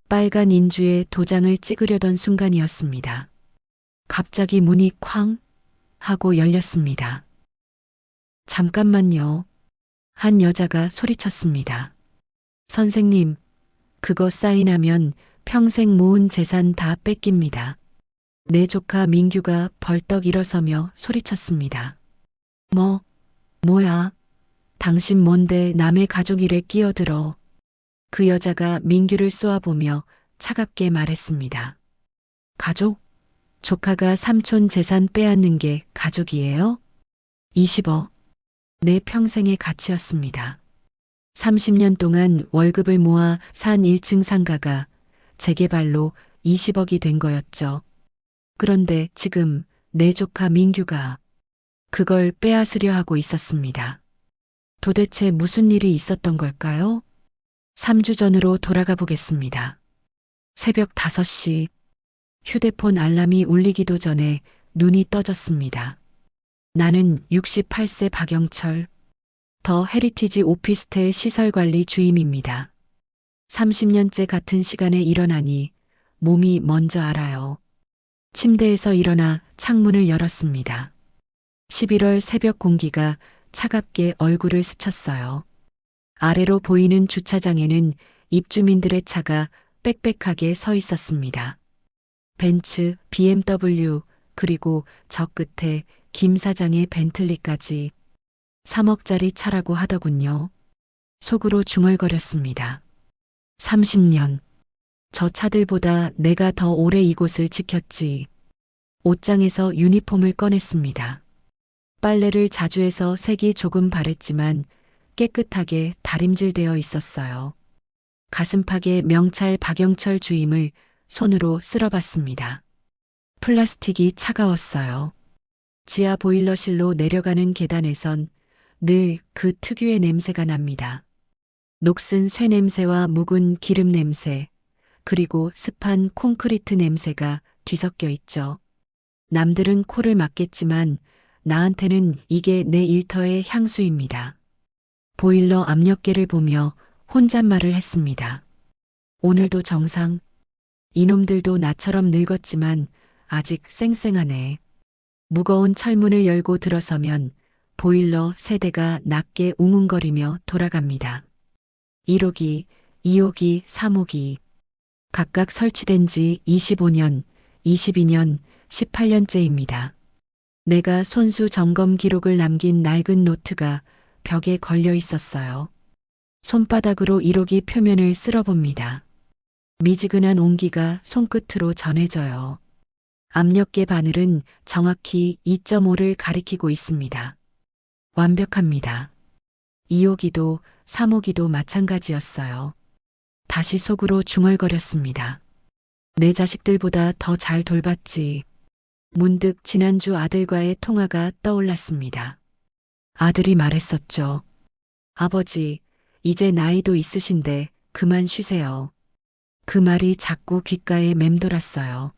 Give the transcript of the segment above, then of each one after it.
빨간 인주에 도장을 찍으려던 순간이었습니다. 갑자기 문이 쾅 하고 열렸습니다. 잠깐만요. 한 여자가 소리쳤습니다. 선생님, 그거 사인하면 평생 모은 재산 다 뺏깁니다. 내 조카 민규가 벌떡 일어서며 소리쳤습니다. 뭐야? 당신 뭔데 남의 가족 일에 끼어들어? 그 여자가 민규를 쏘아보며 차갑게 말했습니다. 가족? 조카가 삼촌 재산 빼앗는 게 가족이에요? 20억. 내 평생의 가치였습니다. 30년 동안 월급을 모아 산 1층 상가가 재개발로 20억이 된 거였죠. 그런데 지금 내 조카 민규가 그걸 빼앗으려 하고 있었습니다. 도대체 무슨 일이 있었던 걸까요? 3주 전으로 돌아가 보겠습니다. 새벽 5시 휴대폰 알람이 울리기도 전에 눈이 떠졌습니다. 나는 68세 박영철, 더 헤리티지 오피스텔 시설관리 주임입니다. 30년째 같은 시간에 일어나니 몸이 먼저 알아요. 침대에서 일어나 창문을 열었습니다. 11월 새벽 공기가 차갑게 얼굴을 스쳤어요. 아래로 보이는 주차장에는 입주민들의 차가 빽빽하게 서 있었습니다. 벤츠, BMW, 그리고 저 끝에 김 사장의 벤틀리까지 3억짜리 차라고 하더군요. 속으로 중얼거렸습니다. 30년. 저 차들보다 내가 더 오래 이곳을 지켰지. 옷장에서 유니폼을 꺼냈습니다. 빨래를 자주 해서 색이 조금 바랬지만 깨끗하게 다림질되어 있었어요. 가슴팍에 명찰 박영철 주임을 손으로 쓸어봤습니다. 플라스틱이 차가웠어요. 지하 보일러실로 내려가는 계단에선 늘 그 특유의 냄새가 납니다. 녹슨 쇠 냄새와 묵은 기름 냄새, 그리고 습한 콘크리트 냄새가 뒤섞여 있죠. 남들은 코를 막겠지만 나한테는 이게 내 일터의 향수입니다. 보일러 압력계를 보며 혼잣말을 했습니다. 오늘도 정상. 이놈들도 나처럼 늙었지만 아직 쌩쌩하네. 무거운 철문을 열고 들어서면 보일러 세대가 낮게 웅웅거리며 돌아갑니다. 1호기, 2호기, 3호기. 각각 설치된 지 25년, 22년, 18년째입니다. 내가 손수 점검 기록을 남긴 낡은 노트가 벽에 걸려 있었어요. 손바닥으로 1호기 표면을 쓸어봅니다. 미지근한 온기가 손끝으로 전해져요. 압력계 바늘은 정확히 2.5를 가리키고 있습니다. 완벽합니다. 2호기도 3호기도 마찬가지였어요. 다시 속으로 중얼거렸습니다. 내 자식들보다 더 잘 돌봤지. 문득 지난주 아들과의 통화가 떠올랐습니다. 아들이 말했었죠. 아버지, 이제 나이도 있으신데 그만 쉬세요. 그 말이 자꾸 귓가에 맴돌았어요.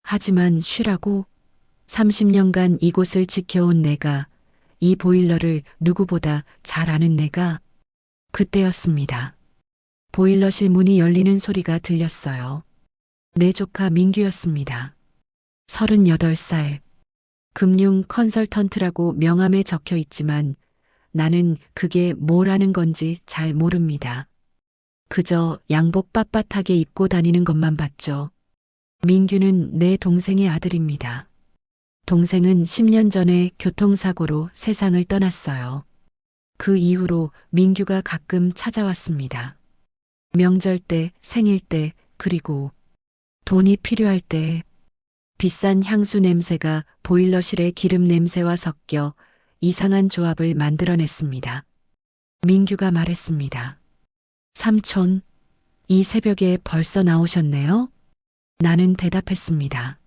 하지만 쉬라고? 30년간 이곳을 지켜온 내가, 이 보일러를 누구보다 잘 아는 내가, 그때였습니다. 보일러실 문이 열리는 소리가 들렸어요. 내 조카 민규였습니다. 38살. 금융 컨설턴트라고 명함에 적혀 있지만 나는 그게 뭘 하는 건지 잘 모릅니다. 그저 양복 빳빳하게 입고 다니는 것만 봤죠. 민규는 내 동생의 아들입니다. 동생은 10년 전에 교통사고로 세상을 떠났어요. 그 이후로 민규가 가끔 찾아왔습니다. 명절 때, 생일 때, 그리고 돈이 필요할 때. 비싼 향수 냄새가 보일러실의 기름 냄새와 섞여 이상한 조합을 만들어냈습니다. 민규가 말했습니다. 삼촌, 이 새벽에 벌써 나오셨네요? 나는 대답했습니다.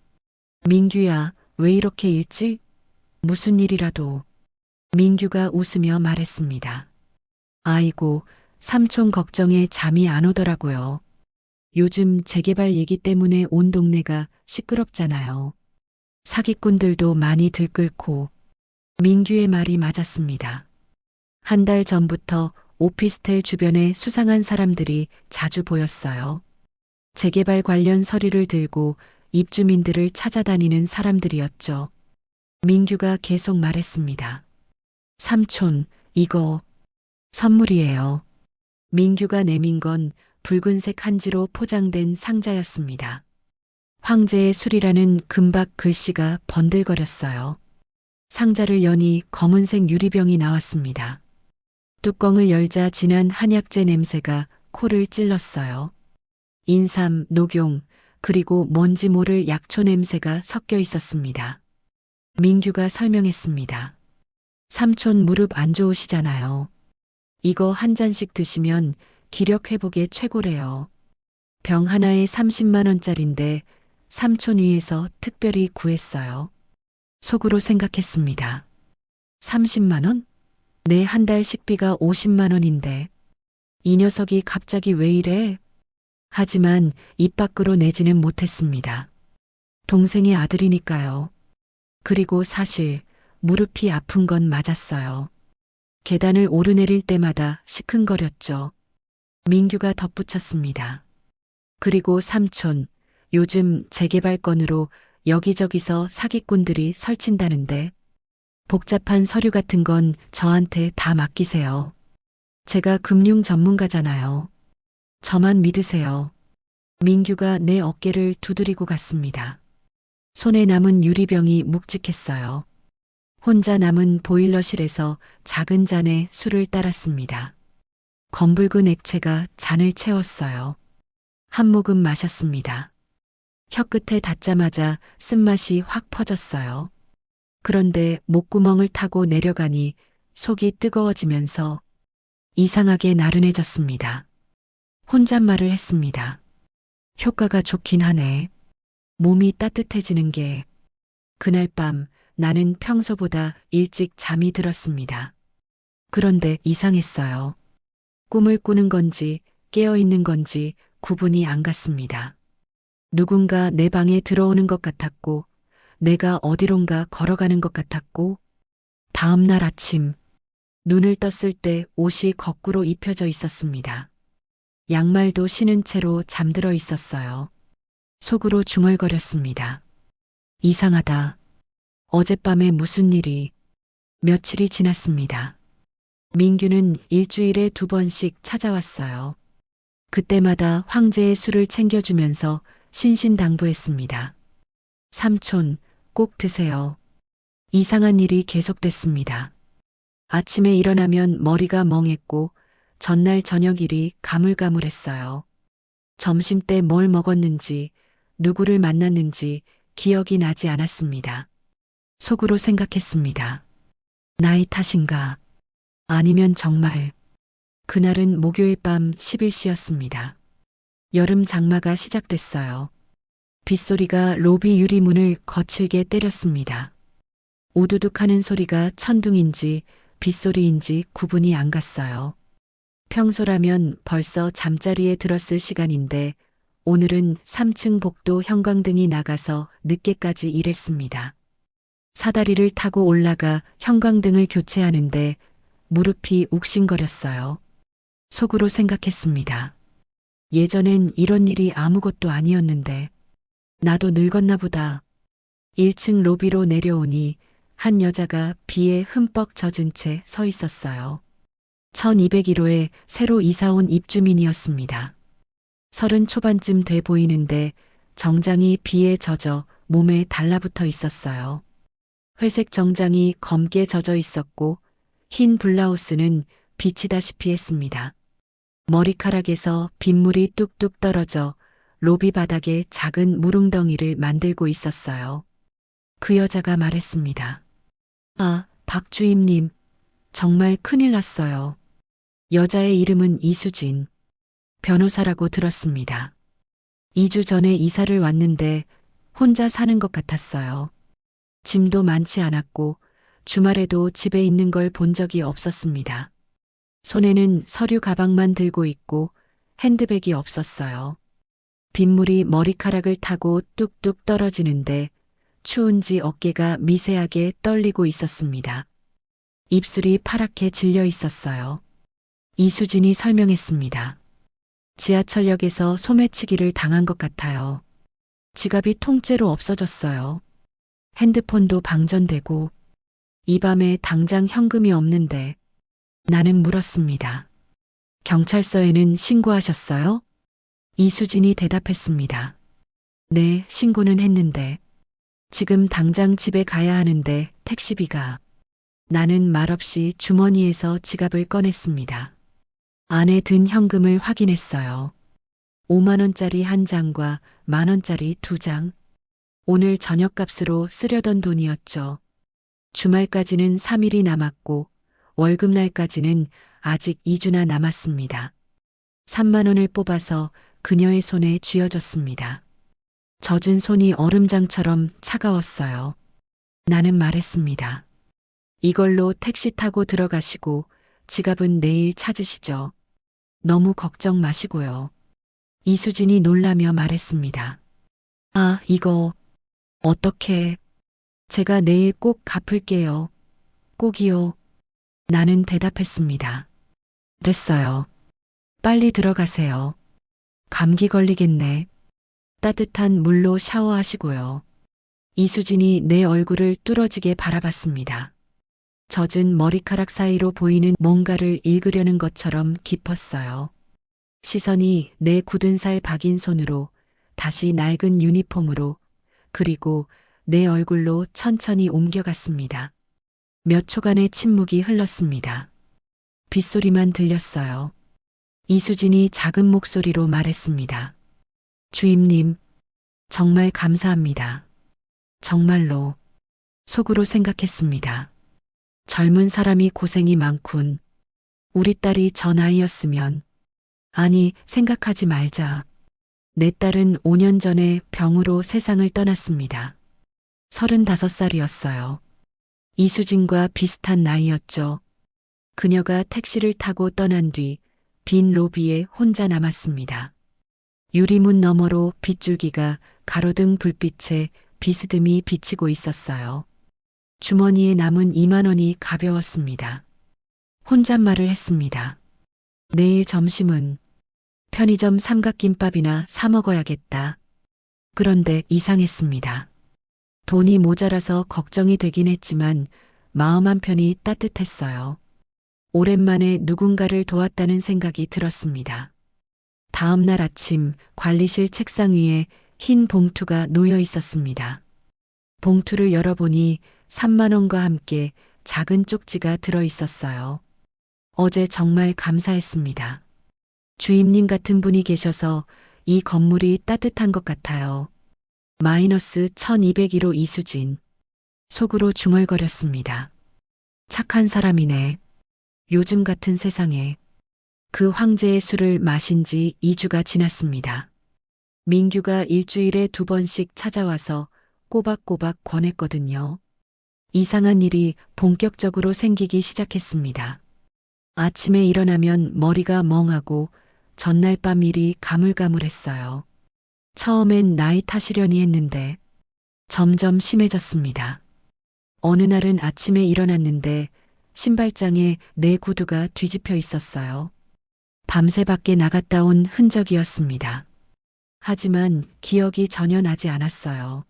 민규야, 왜 이렇게 일찍? 무슨 일이라도. 민규가 웃으며 말했습니다. 아이고, 삼촌 걱정에 잠이 안 오더라고요. 요즘 재개발 얘기 때문에 온 동네가 시끄럽잖아요. 사기꾼들도 많이 들끓고. 민규의 말이 맞았습니다. 한 달 전부터 오피스텔 주변에 수상한 사람들이 자주 보였어요. 재개발 관련 서류를 들고 입주민들을 찾아다니는 사람들이었죠. 민규가 계속 말했습니다. 삼촌, 이거 선물이에요. 민규가 내민 건 붉은색 한지로 포장된 상자였습니다. 황제의 술이라는 금박 글씨가 번들거렸어요. 상자를 여니 검은색 유리병이 나왔습니다. 뚜껑을 열자 진한 한약재 냄새가 코를 찔렀어요. 인삼, 녹용, 그리고 뭔지 모를 약초 냄새가 섞여 있었습니다. 민규가 설명했습니다. 삼촌 무릎 안 좋으시잖아요. 이거 한 잔씩 드시면 기력 회복에 최고래요. 병 하나에 30만 원짜린데 삼촌 위해서 특별히 구했어요. 속으로 생각했습니다. 30만 원? 내 한 달 식비가 50만 원인데 이 녀석이 갑자기 왜 이래? 하지만 입 밖으로 내지는 못했습니다. 동생의 아들이니까요. 그리고 사실 무릎이 아픈 건 맞았어요. 계단을 오르내릴 때마다 시큰거렸죠. 민규가 덧붙였습니다. 그리고 삼촌, 요즘 재개발 건으로 여기저기서 사기꾼들이 설친다는데 복잡한 서류 같은 건 저한테 다 맡기세요. 제가 금융 전문가잖아요. 저만 믿으세요. 민규가 내 어깨를 두드리고 갔습니다. 손에 남은 유리병이 묵직했어요. 혼자 남은 보일러실에서 작은 잔에 술을 따랐습니다. 검붉은 액체가 잔을 채웠어요. 한 모금 마셨습니다. 혀끝에 닿자마자 쓴맛이 확 퍼졌어요. 그런데 목구멍을 타고 내려가니 속이 뜨거워지면서 이상하게 나른해졌습니다. 혼잣말을 했습니다. 효과가 좋긴 하네. 몸이 따뜻해지는 게. 그날 밤 나는 평소보다 일찍 잠이 들었습니다. 그런데 이상했어요. 꿈을 꾸는 건지 깨어 있는 건지 구분이 안 갔습니다. 누군가 내 방에 들어오는 것 같았고, 내가 어디론가 걸어가는 것 같았고, 다음 날 아침, 눈을 떴을 때 옷이 거꾸로 입혀져 있었습니다. 양말도 신은 채로 잠들어 있었어요. 속으로 중얼거렸습니다. 이상하다. 어젯밤에 무슨 일이. 며칠이 지났습니다. 민규는 일주일에 2번씩 찾아왔어요. 그때마다 황제의 술을 챙겨주면서 신신당부했습니다. 삼촌, 꼭 드세요. 이상한 일이 계속됐습니다. 아침에 일어나면 머리가 멍했고 전날 저녁 일이 가물가물했어요. 점심 때 뭘 먹었는지, 누구를 만났는지 기억이 나지 않았습니다. 속으로 생각했습니다. 나이 탓인가? 아니면 정말. 그날은 목요일 밤 10일시였습니다. 여름 장마가 시작됐어요. 빗소리가 로비 유리문을 거칠게 때렸습니다. 우두둑하는 소리가 천둥인지 빗소리인지 구분이 안 갔어요. 평소라면 벌써 잠자리에 들었을 시간인데 오늘은 3층 복도 형광등이 나가서 늦게까지 일했습니다. 사다리를 타고 올라가 형광등을 교체하는데 무릎이 욱신거렸어요. 속으로 생각했습니다. 예전엔 이런 일이 아무것도 아니었는데 나도 늙었나 보다. 1층 로비로 내려오니 한 여자가 비에 흠뻑 젖은 채 서 있었어요. 1201호에 새로 이사온 입주민이었습니다. 30 초반쯤 돼 보이는데 정장이 비에 젖어 몸에 달라붙어 있었어요. 회색 정장이 검게 젖어 있었고 흰 블라우스는 비치다시피 했습니다. 머리카락에서 빗물이 뚝뚝 떨어져 로비 바닥에 작은 물웅덩이를 만들고 있었어요. 그 여자가 말했습니다. 아, 박 주임님, 정말 큰일 났어요. 여자의 이름은 이수진. 변호사라고 들었습니다. 2주 전에 이사를 왔는데 혼자 사는 것 같았어요. 짐도 많지 않았고 주말에도 집에 있는 걸 본 적이 없었습니다. 손에는 서류 가방만 들고 있고 핸드백이 없었어요. 빗물이 머리카락을 타고 뚝뚝 떨어지는데 추운지 어깨가 미세하게 떨리고 있었습니다. 입술이 파랗게 질려 있었어요. 이수진이 설명했습니다. 지하철역에서 소매치기를 당한 것 같아요. 지갑이 통째로 없어졌어요. 핸드폰도 방전되고 이 밤에 당장 현금이 없는데 나는 물었습니다. 경찰서에는 신고하셨어요? 이수진이 대답했습니다. 네, 신고는 했는데 지금 당장 집에 가야 하는데 택시비가. 나는 말없이 주머니에서 지갑을 꺼냈습니다. 안에 든 현금을 확인했어요. 5만 원짜리 한 장과 10,000원짜리 두 장. 오늘 저녁값으로 쓰려던 돈이었죠. 주말까지는 3일이 남았고 월급날까지는 아직 2주나 남았습니다. 3만 원을 뽑아서 그녀의 손에 쥐어줬습니다. 젖은 손이 얼음장처럼 차가웠어요. 나는 말했습니다. 이걸로 택시 타고 들어가시고 지갑은 내일 찾으시죠. 너무 걱정 마시고요. 이수진이 놀라며 말했습니다. 아, 이거 어떻게? 제가 내일 꼭 갚을게요. 꼭이요. 나는 대답했습니다. 됐어요. 빨리 들어가세요. 감기 걸리겠네. 따뜻한 물로 샤워하시고요. 이수진이 내 얼굴을 뚫어지게 바라봤습니다. 젖은 머리카락 사이로 보이는 뭔가를 읽으려는 것처럼 깊었어요. 시선이 내 굳은 살 박인 손으로, 다시 낡은 유니폼으로, 그리고 내 얼굴로 천천히 옮겨갔습니다. 몇 초간의 침묵이 흘렀습니다. 빗소리만 들렸어요. 이수진이 작은 목소리로 말했습니다. 주임님, 정말 감사합니다. 정말로. 속으로 생각했습니다. 젊은 사람이 고생이 많군. 우리 딸이 저 나이였으면. 아니, 생각하지 말자. 내 딸은 5년 전에 병으로 세상을 떠났습니다. 35살이었어요. 이수진과 비슷한 나이였죠. 그녀가 택시를 타고 떠난 뒤 빈 로비에 혼자 남았습니다. 유리문 너머로 빗줄기가 가로등 불빛에 비스듬히 비치고 있었어요. 주머니에 남은 2만 원이 가벼웠습니다. 혼잣말을 했습니다. 내일 점심은 편의점 삼각김밥이나 사 먹어야겠다. 그런데 이상했습니다. 돈이 모자라서 걱정이 되긴 했지만 마음 한편이 따뜻했어요. 오랜만에 누군가를 도왔다는 생각이 들었습니다. 다음 날 아침 관리실 책상 위에 흰 봉투가 놓여 있었습니다. 봉투를 열어보니 3만 원과 함께 작은 쪽지가 들어 있었어요. 어제 정말 감사했습니다. 주임님 같은 분이 계셔서 이 건물이 따뜻한 것 같아요. 마이너스 1201호 이수진. 속으로 중얼거렸습니다. 착한 사람이네. 요즘 같은 세상에. 그 황제의 술을 마신 지 2주가 지났습니다. 민규가 일주일에 2번씩 찾아와서 꼬박꼬박 권했거든요. 이상한 일이 본격적으로 생기기 시작했습니다. 아침에 일어나면 머리가 멍하고 전날 밤 일이 가물가물했어요. 처음엔 나이 탓이려니 했는데 점점 심해졌습니다. 어느 날은 아침에 일어났는데 신발장에 내 구두가 뒤집혀 있었어요. 밤새 밖에 나갔다 온 흔적이었습니다. 하지만 기억이 전혀 나지 않았어요.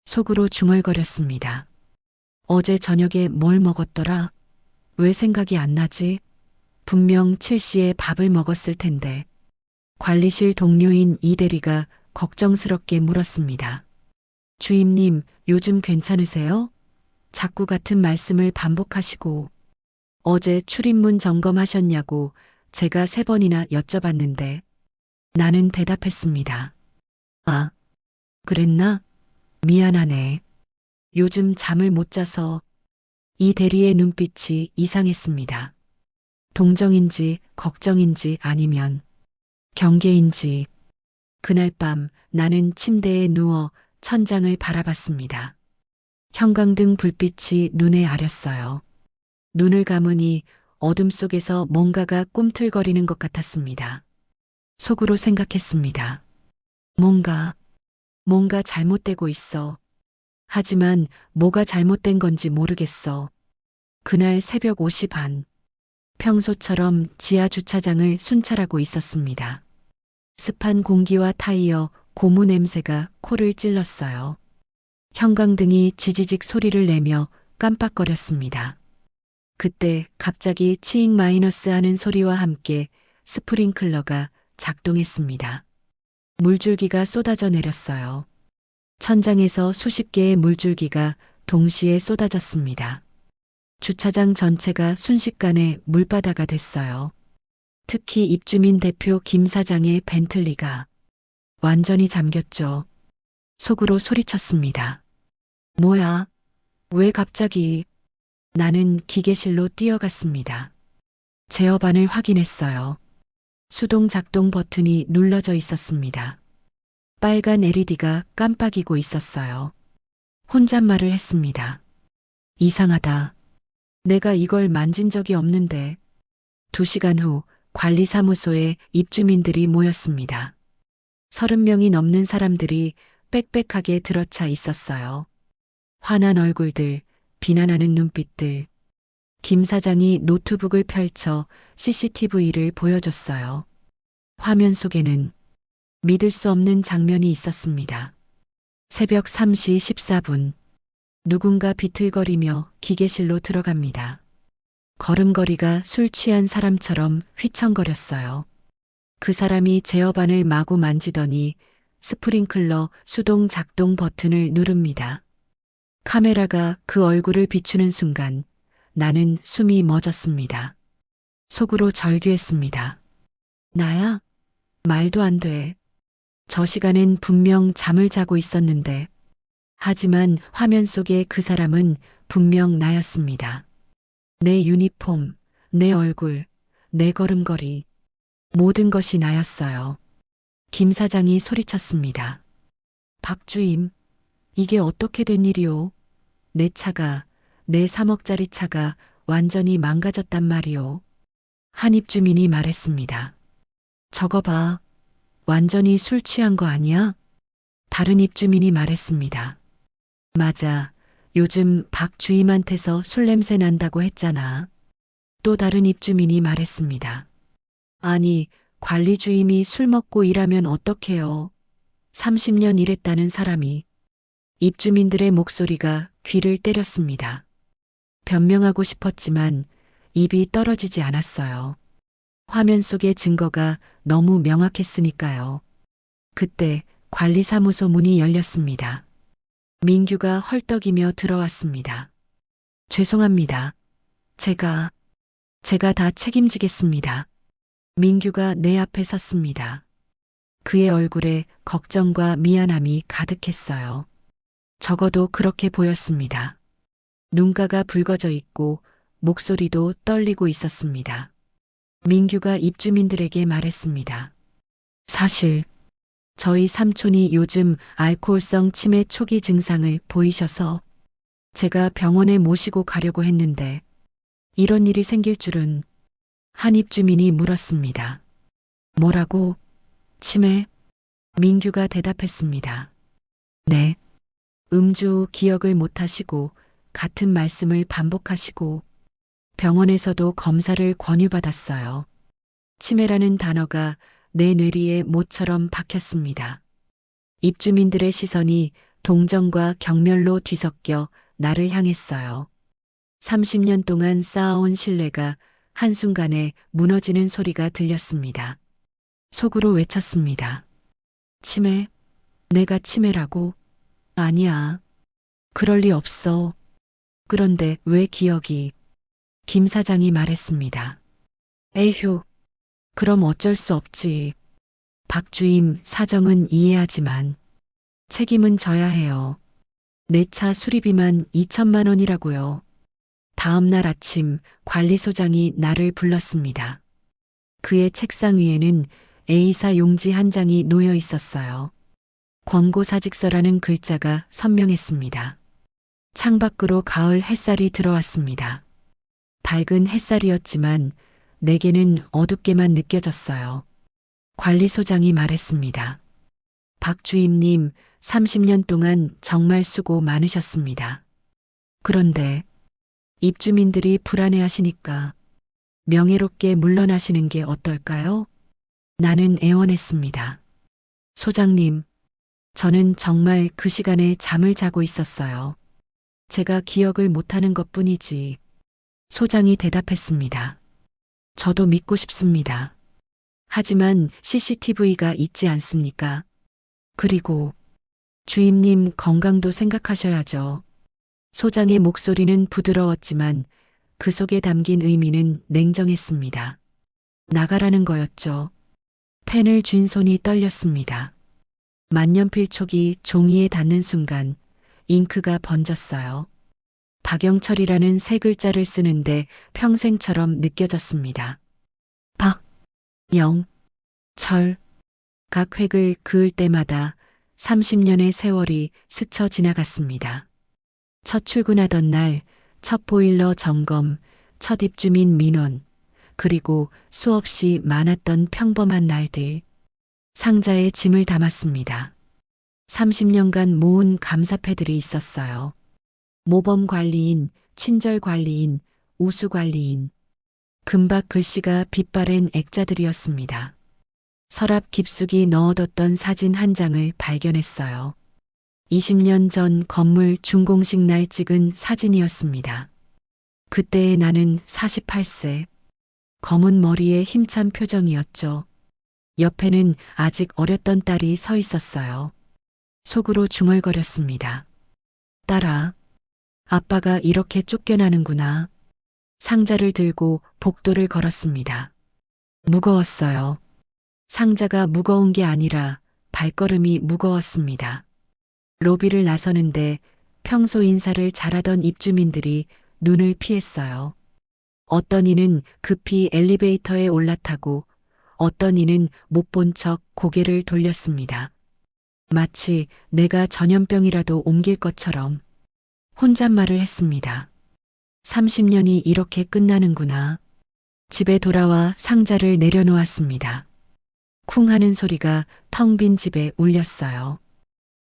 속으로 중얼거렸습니다. 어제 저녁에 뭘 먹었더라? 왜 생각이 안 나지? 분명 7시에 밥을 먹었을 텐데. 관리실 동료인 이 대리가 걱정스럽게 물었습니다. 주임님, 요즘 괜찮으세요? 자꾸 같은 말씀을 반복하시고. 어제 출입문 점검하셨냐고 제가 3번이나 여쭤봤는데 나는 대답했습니다. 아, 그랬나? 미안하네. 요즘 잠을 못 자서. 이 대리의 눈빛이 이상했습니다. 동정인지 걱정인지 아니면 경계인지. 그날 밤 나는 침대에 누워 천장을 바라봤습니다. 형광등 불빛이 눈에 아렸어요. 눈을 감으니 어둠 속에서 뭔가가 꿈틀거리는 것 같았습니다. 속으로 생각했습니다. 뭔가 잘못되고 있어. 하지만 뭐가 잘못된 건지 모르겠어. 그날 새벽 5시 반. 평소처럼 지하 주차장을 순찰하고 있었습니다. 습한 공기와 타이어, 고무 냄새가 코를 찔렀어요. 형광등이 지지직 소리를 내며 깜빡거렸습니다. 그때 갑자기 치익 마이너스 하는 소리와 함께 스프링클러가 작동했습니다. 물줄기가 쏟아져 내렸어요. 천장에서 수십 개의 물줄기가 동시에 쏟아졌습니다. 주차장 전체가 순식간에 물바다가 됐어요. 특히 입주민 대표 김 사장의 벤틀리가 완전히 잠겼죠. 속으로 소리쳤습니다. 뭐야? 왜 갑자기? 나는 기계실로 뛰어갔습니다. 제어반을 확인했어요. 수동 작동 버튼이 눌러져 있었습니다. 빨간 LED가 깜빡이고 있었어요. 혼잣말을 했습니다. 이상하다. 내가 이걸 만진 적이 없는데. 2시간 후 관리사무소에 입주민들이 모였습니다. 30명이 넘는 사람들이 빽빽하게 들어차 있었어요. 화난 얼굴들, 비난하는 눈빛들. 김 사장이 노트북을 펼쳐 CCTV를 보여줬어요. 화면 속에는 믿을 수 없는 장면이 있었습니다. 새벽 3시 14분. 누군가 비틀거리며 기계실로 들어갑니다. 걸음걸이가 술 취한 사람처럼 휘청거렸어요. 그 사람이 제어반을 마구 만지더니 스프링클러 수동 작동 버튼을 누릅니다. 카메라가 그 얼굴을 비추는 순간 나는 숨이 멎었습니다. 속으로 절규했습니다. 나야? 말도 안 돼. 저 시간엔 분명 잠을 자고 있었는데. 하지만 화면 속의 그 사람은 분명 나였습니다. 내 유니폼, 내 얼굴, 내 걸음걸이. 모든 것이 나였어요. 김 사장이 소리쳤습니다. 박 주임, 이게 어떻게 된 일이오? 내 차가, 내 3억짜리 차가 완전히 망가졌단 말이오. 한 입주민이 말했습니다. 저거 봐. 완전히 술 취한 거 아니야? 다른 입주민이 말했습니다. 맞아. 요즘 박 주임한테서 술 냄새 난다고 했잖아. 또 다른 입주민이 말했습니다. 아니, 관리 주임이 술 먹고 일하면 어떡해요? 30년 일했다는 사람이. 입주민들의 목소리가 귀를 때렸습니다. 변명하고 싶었지만 입이 떨어지지 않았어요. 화면 속의 증거가 너무 명확했으니까요. 그때 관리사무소 문이 열렸습니다. 민규가 헐떡이며 들어왔습니다. 죄송합니다. 제가 다 책임지겠습니다. 민규가 내 앞에 섰습니다. 그의 얼굴에 걱정과 미안함이 가득했어요. 적어도 그렇게 보였습니다. 눈가가 붉어져 있고 목소리도 떨리고 있었습니다. 민규가 입주민들에게 말했습니다. 사실 저희 삼촌이 요즘 알코올성 치매 초기 증상을 보이셔서 제가 병원에 모시고 가려고 했는데 이런 일이 생길 줄은. 한 입주민이 물었습니다. 뭐라고? 치매? 민규가 대답했습니다. 네. 음주 후 기억을 못하시고 같은 말씀을 반복하시고 병원에서도 검사를 권유받았어요. 치매라는 단어가 내 뇌리에 못처럼 박혔습니다. 입주민들의 시선이 동정과 경멸로 뒤섞여 나를 향했어요. 30년 동안 쌓아온 신뢰가 한순간에 무너지는 소리가 들렸습니다. 속으로 외쳤습니다. 치매? 내가 치매라고? 아니야. 그럴 리 없어. 그런데 왜 기억이? 김 사장이 말했습니다. 에휴, 그럼 어쩔 수 없지. 박 주임 사정은 이해하지만 책임은 져야 해요. 내 차 수리비만 2천만 원이라고요. 다음 날 아침 관리소장이 나를 불렀습니다. 그의 책상 위에는 A사 용지 한 장이 놓여 있었어요. 권고사직서라는 글자가 선명했습니다. 창밖으로 가을 햇살이 들어왔습니다. 밝은 햇살이었지만 내게는 어둡게만 느껴졌어요. 관리소장이 말했습니다. 박 주임님, 30년 동안 정말 수고 많으셨습니다. 그런데 입주민들이 불안해하시니까 명예롭게 물러나시는 게 어떨까요? 나는 애원했습니다. 소장님, 저는 정말 그 시간에 잠을 자고 있었어요. 제가 기억을 못하는 것뿐이지. 소장이 대답했습니다. 저도 믿고 싶습니다. 하지만 CCTV가 있지 않습니까? 그리고 주임님 건강도 생각하셔야죠. 소장의 목소리는 부드러웠지만 그 속에 담긴 의미는 냉정했습니다. 나가라는 거였죠. 펜을 쥔 손이 떨렸습니다. 만년필 촉이 종이에 닿는 순간 잉크가 번졌어요. 박영철이라는 세 글자를 쓰는데 평생처럼 느껴졌습니다. 박, 영, 철. 각 획을 그을 때마다 30년의 세월이 스쳐 지나갔습니다. 첫 출근하던 날, 첫 보일러 점검, 첫 입주민 민원, 그리고 수없이 많았던 평범한 날들. 상자에 짐을 담았습니다. 30년간 모은 감사패들이 있었어요. 모범 관리인, 친절 관리인, 우수 관리인. 금박 글씨가 빛바랜 액자들이었습니다. 서랍 깊숙이 넣어뒀던 사진 한 장을 발견했어요. 20년 전 건물 준공식 날 찍은 사진이었습니다. 그때의 나는 48세. 검은 머리에 힘찬 표정이었죠. 옆에는 아직 어렸던 딸이 서 있었어요. 속으로 중얼거렸습니다. 딸아, 아빠가 이렇게 쫓겨나는구나. 상자를 들고 복도를 걸었습니다. 무거웠어요. 상자가 무거운 게 아니라 발걸음이 무거웠습니다. 로비를 나서는데 평소 인사를 잘하던 입주민들이 눈을 피했어요. 어떤 이는 급히 엘리베이터에 올라타고 어떤 이는 못 본 척 고개를 돌렸습니다. 마치 내가 전염병이라도 옮길 것처럼 혼잣말을 했습니다. 30년이 이렇게 끝나는구나. 집에 돌아와 상자를 내려놓았습니다. 쿵 하는 소리가 텅 빈 집에 울렸어요.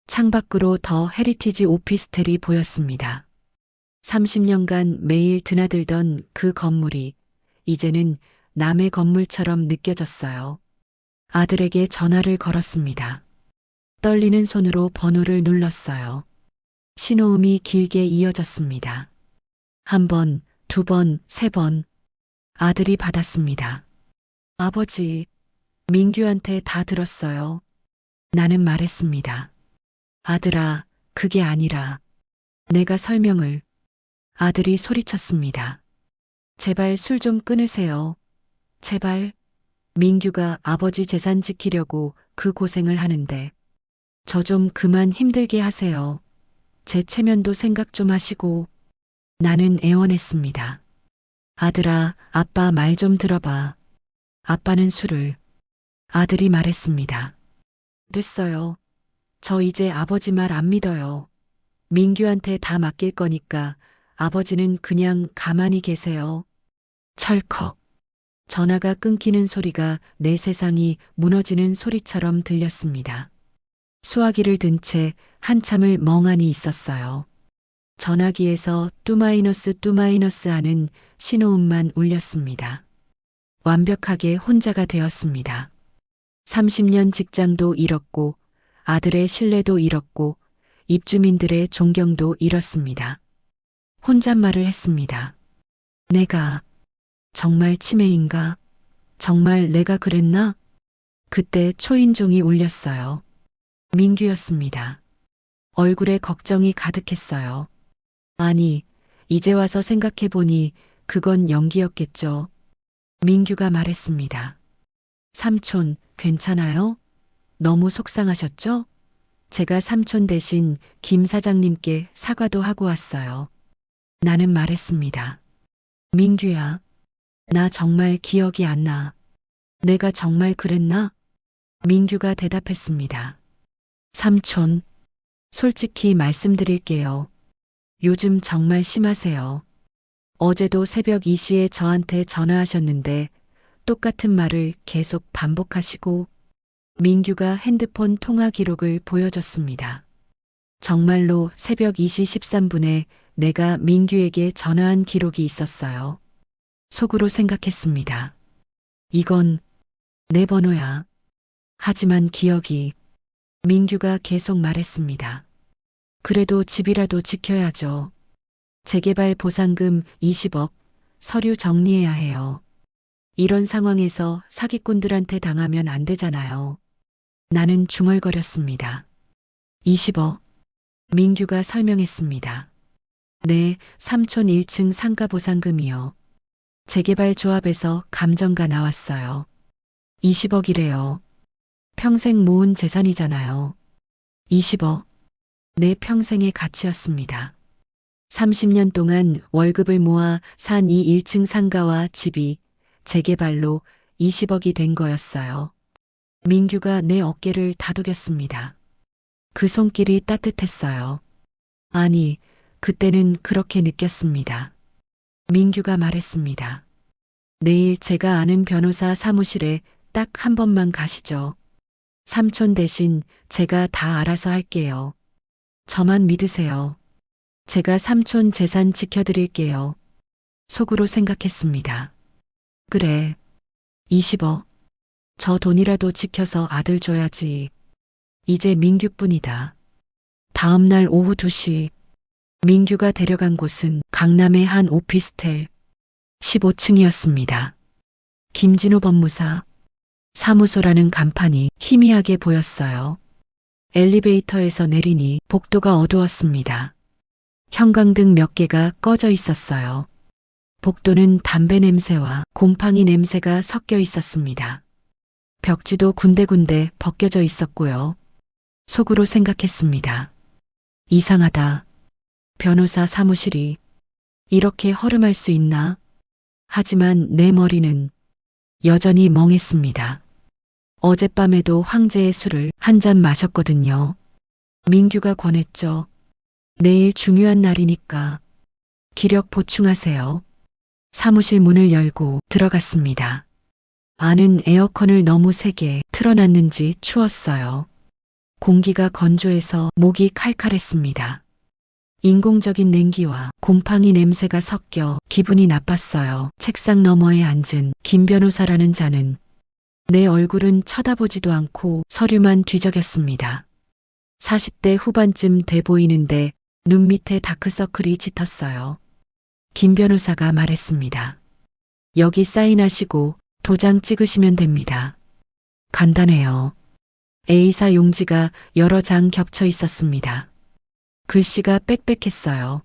창밖으로 더 헤리티지 오피스텔이 보였습니다. 30년간 매일 드나들던 그 건물이 이제는 남의 건물처럼 느껴졌어요. 아들에게 전화를 걸었습니다. 떨리는 손으로 번호를 눌렀어요. 신호음이 길게 이어졌습니다. 한 번, 두 번, 세 번. 아들이 받았습니다. 아버지, 민규한테 다 들었어요. 나는 말했습니다. 아들아, 그게 아니라 내가 설명을. 아들이 소리쳤습니다. 제발 술 좀 끊으세요. 제발. 민규가 아버지 재산 지키려고 그 고생을 하는데 저 좀 그만 힘들게 하세요. 제 체면도 생각 좀 하시고. 나는 애원했습니다. 아들아, 아빠 말 좀 들어봐. 아빠는 술을. 아들이 말했습니다. 됐어요. 저 이제 아버지 말 안 믿어요. 민규한테 다 맡길 거니까 아버지는 그냥 가만히 계세요. 철컥. 전화가 끊기는 소리가 내 세상이 무너지는 소리처럼 들렸습니다. 수화기를 든 채 한참을 멍하니 있었어요. 전화기에서 뚜마이너스 하는 신호음만 울렸습니다. 완벽하게 혼자가 되었습니다. 30년 직장도 잃었고 아들의 신뢰도 잃었고 입주민들의 존경도 잃었습니다. 혼잣말을 했습니다. 내가 정말 치매인가? 정말 내가 그랬나? 그때 초인종이 울렸어요. 민규였습니다. 얼굴에 걱정이 가득했어요. 아니, 이제 와서 생각해보니 그건 연기였겠죠. 민규가 말했습니다. 삼촌, 괜찮아요? 너무 속상하셨죠? 제가 삼촌 대신 김 사장님께 사과도 하고 왔어요. 나는 말했습니다. 민규야, 나 정말 기억이 안 나. 내가 정말 그랬나? 민규가 대답했습니다. 삼촌, 솔직히 말씀드릴게요. 요즘 정말 심하세요. 어제도 새벽 2시에 저한테 전화하셨는데 똑같은 말을 계속 반복하시고. 민규가 핸드폰 통화 기록을 보여줬습니다. 정말로 새벽 2시 13분에 내가 민규에게 전화한 기록이 있었어요. 속으로 생각했습니다. 이건 내 번호야. 하지만 기억이 민규가 계속 말했습니다. 그래도 집이라도 지켜야죠. 재개발 보상금 20억, 서류 정리해야 해요. 이런 상황에서 사기꾼들한테 당하면 안 되잖아요. 나는 중얼거렸습니다. 20억. 민규가 설명했습니다. 네, 삼촌 1층 상가 보상금이요. 재개발 조합에서 감정가 나왔어요. 20억이래요. 평생 모은 재산이잖아요. 20억. 내 평생의 가치였습니다. 30년 동안 월급을 모아 산 이 1층 상가와 집이 재개발로 20억이 된 거였어요. 민규가 내 어깨를 다독였습니다. 그 손길이 따뜻했어요. 아니, 그때는 그렇게 느꼈습니다. 민규가 말했습니다. 내일 제가 아는 변호사 사무실에 딱 한 번만 가시죠. 삼촌 대신 제가 다 알아서 할게요. 저만 믿으세요. 제가 삼촌 재산 지켜드릴게요. 속으로 생각했습니다. 그래. 20억. 저 돈이라도 지켜서 아들 줘야지. 이제 민규뿐이다. 다음 날 오후 2시 민규가 데려간 곳은 강남의 한 오피스텔 15층이었습니다. 김진호 법무사 사무소라는 간판이 희미하게 보였어요. 엘리베이터에서 내리니 복도가 어두웠습니다. 형광등 몇 개가 꺼져 있었어요. 복도는 담배 냄새와 곰팡이 냄새가 섞여 있었습니다. 벽지도 군데군데 벗겨져 있었고요. 속으로 생각했습니다. 이상하다. 변호사 사무실이 이렇게 허름할 수 있나? 하지만 내 머리는 여전히 멍했습니다. 어젯밤에도 황제의 술을 한 잔 마셨거든요. 민규가 권했죠. 내일 중요한 날이니까 기력 보충하세요. 사무실 문을 열고 들어갔습니다. 안은 에어컨을 너무 세게 틀어놨는지 추웠어요. 공기가 건조해서 목이 칼칼했습니다. 인공적인 냉기와 곰팡이 냄새가 섞여 기분이 나빴어요. 책상 너머에 앉은 김 변호사라는 자는 내 얼굴은 쳐다보지도 않고 서류만 뒤적였습니다. 40대 후반쯤 돼 보이는데 눈 밑에 다크서클이 짙었어요. 김 변호사가 말했습니다. 여기 사인하시고 도장 찍으시면 됩니다. 간단해요. A사 용지가 여러 장 겹쳐 있었습니다. 글씨가 빽빽했어요.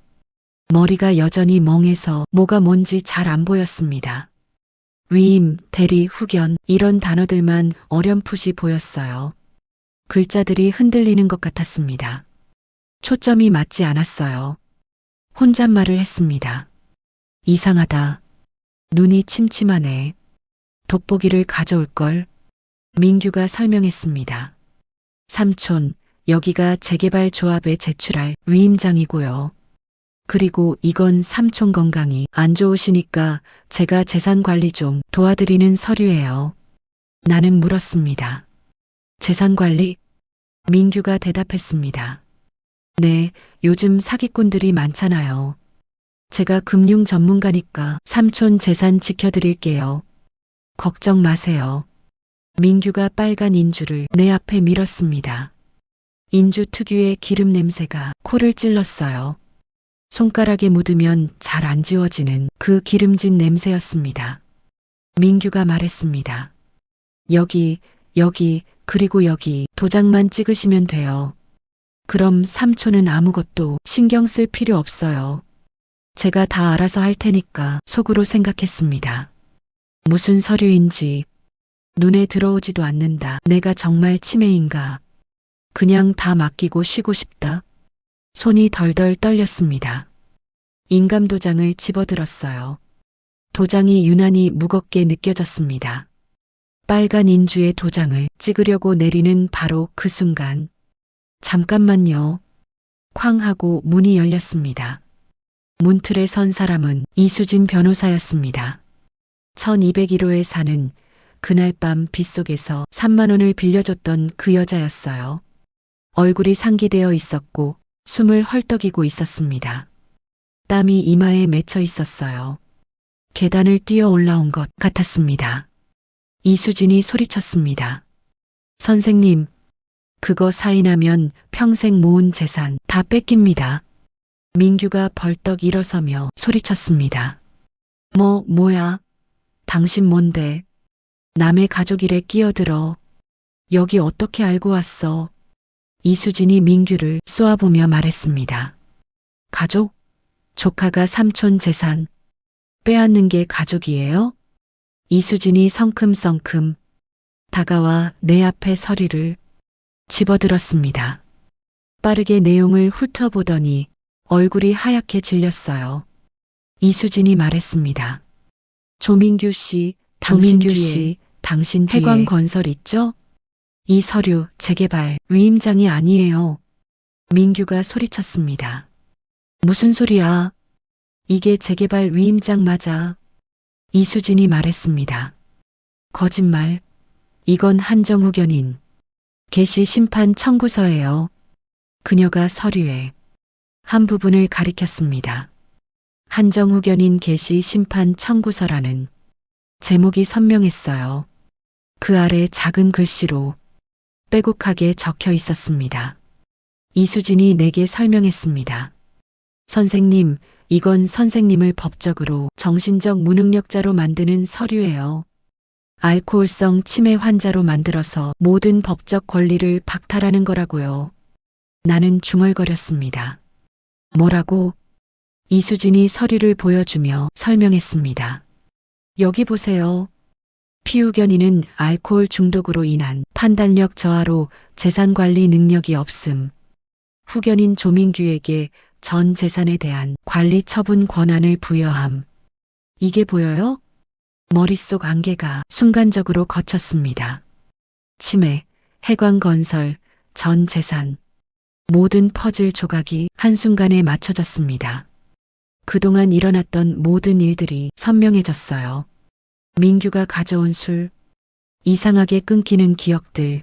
머리가 여전히 멍해서 뭐가 뭔지 잘 안 보였습니다. 위임, 대리, 후견 이런 단어들만 어렴풋이 보였어요. 글자들이 흔들리는 것 같았습니다. 초점이 맞지 않았어요. 혼잣말을 했습니다. 이상하다. 눈이 침침하네. 돋보기를 가져올걸. 민규가 설명했습니다. 삼촌, 여기가 재개발 조합에 제출할 위임장이고요. 그리고 이건 삼촌 건강이 안 좋으시니까 제가 재산 관리 좀 도와드리는 서류예요. 나는 물었습니다. 재산 관리? 민규가 대답했습니다. 네, 요즘 사기꾼들이 많잖아요. 제가 금융 전문가니까 삼촌 재산 지켜드릴게요. 걱정 마세요. 민규가 빨간 인주를 내 앞에 밀었습니다. 인주 특유의 기름 냄새가 코를 찔렀어요. 손가락에 묻으면 잘 안 지워지는 그 기름진 냄새였습니다. 민규가 말했습니다. 여기, 그리고 여기 도장만 찍으시면 돼요. 그럼 삼촌은 아무것도 신경 쓸 필요 없어요. 제가 다 알아서 할 테니까 속으로 생각했습니다. 무슨 서류인지 눈에 들어오지도 않는다. 내가 정말 치매인가? 그냥 다 맡기고 쉬고 싶다. 손이 덜덜 떨렸습니다. 인감도장을 집어들었어요. 도장이 유난히 무겁게 느껴졌습니다. 빨간 인주의 도장을 찍으려고 내리는 바로 그 순간 잠깐만요. 쾅 하고 문이 열렸습니다. 문틀에 선 사람은 이수진 변호사였습니다. 1201호에 사는 그날 밤 빗속에서 3만 원을 빌려줬던 그 여자였어요. 얼굴이 상기되어 있었고 숨을 헐떡이고 있었습니다. 땀이 이마에 맺혀 있었어요. 계단을 뛰어 올라온 것 같았습니다. 이수진이 소리쳤습니다. 선생님, 그거 사인하면 평생 모은 재산 다 뺏깁니다. 민규가 벌떡 일어서며 소리쳤습니다. 뭐야? 당신 뭔데? 남의 가족 일에 끼어들어. 여기 어떻게 알고 왔어? 이수진이 민규를 쏘아보며 말했습니다. 가족? 조카가 삼촌 재산 빼앗는 게 가족이에요? 이수진이 성큼성큼 다가와 내 앞에 서류를 집어들었습니다. 빠르게 내용을 훑어보더니 얼굴이 하얗게 질렸어요. 이수진이 말했습니다. 조민규 씨, 당신 뒤에 해광건설 있죠? 이 서류 재개발 위임장이 아니에요. 민규가 소리쳤습니다. 무슨 소리야? 이게 재개발 위임장 맞아. 이수진이 말했습니다. 거짓말. 이건 한정후견인 개시 심판 청구서예요. 그녀가 서류에 한 부분을 가리켰습니다. 한정후견인 개시 심판 청구서라는 제목이 선명했어요. 그 아래 작은 글씨로 빼곡하게 적혀 있었습니다. 이수진이 내게 설명했습니다. 선생님, 이건 선생님을 법적으로 정신적 무능력자로 만드는 서류예요. 알코올성 치매 환자로 만들어서 모든 법적 권리를 박탈하는 거라고요. 나는 중얼거렸습니다. 뭐라고? 이수진이 서류를 보여주며 설명했습니다. 여기 보세요. 피후견인은 알코올 중독으로 인한 판단력 저하로 재산관리 능력이 없음. 후견인 조민규에게 전 재산에 대한 관리 처분 권한을 부여함. 이게 보여요? 머릿속 안개가 순간적으로 걷혔습니다. 치매, 해광건설, 전 재산. 모든 퍼즐 조각이 한순간에 맞춰졌습니다. 그동안 일어났던 모든 일들이 선명해졌어요. 민규가 가져온 술, 이상하게 끊기는 기억들,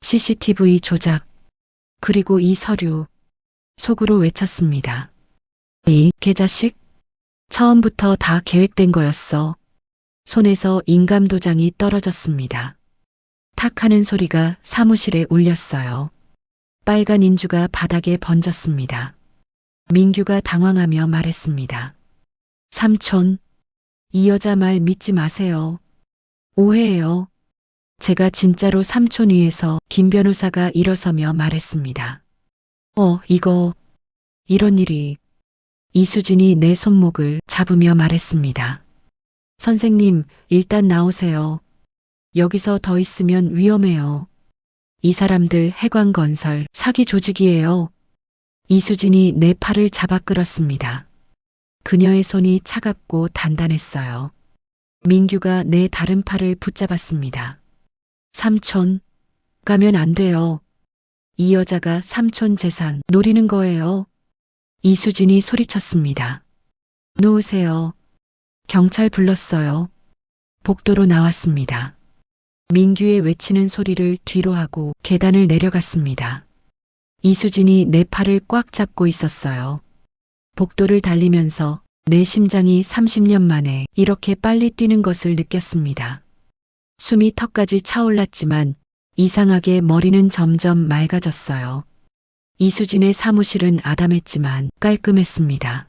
CCTV 조작, 그리고 이 서류. 속으로 외쳤습니다. 이 개자식? 처음부터 다 계획된 거였어. 손에서 인감도장이 떨어졌습니다. 탁 하는 소리가 사무실에 울렸어요. 빨간 인주가 바닥에 번졌습니다. 민규가 당황하며 말했습니다. 삼촌, 이 여자 말 믿지 마세요. 오해예요. 제가 진짜로 삼촌 위에서 김 변호사가 일어서며 말했습니다. 이런 일이. 이수진이 내 손목을 잡으며 말했습니다. 선생님, 일단 나오세요. 여기서 더 있으면 위험해요. 이 사람들 해광건설 사기 조직이에요. 이수진이 내 팔을 잡아 끌었습니다. 그녀의 손이 차갑고 단단했어요. 민규가 내 다른 팔을 붙잡았습니다. 삼촌, 가면 안 돼요. 이 여자가 삼촌 재산 노리는 거예요. 이수진이 소리쳤습니다. 놓으세요. 경찰 불렀어요. 복도로 나왔습니다. 민규의 외치는 소리를 뒤로 하고 계단을 내려갔습니다. 이수진이 내 팔을 꽉 잡고 있었어요. 복도를 달리면서 내 심장이 30년 만에 이렇게 빨리 뛰는 것을 느꼈습니다. 숨이 턱까지 차올랐지만 이상하게 머리는 점점 맑아졌어요. 이수진의 사무실은 아담했지만 깔끔했습니다.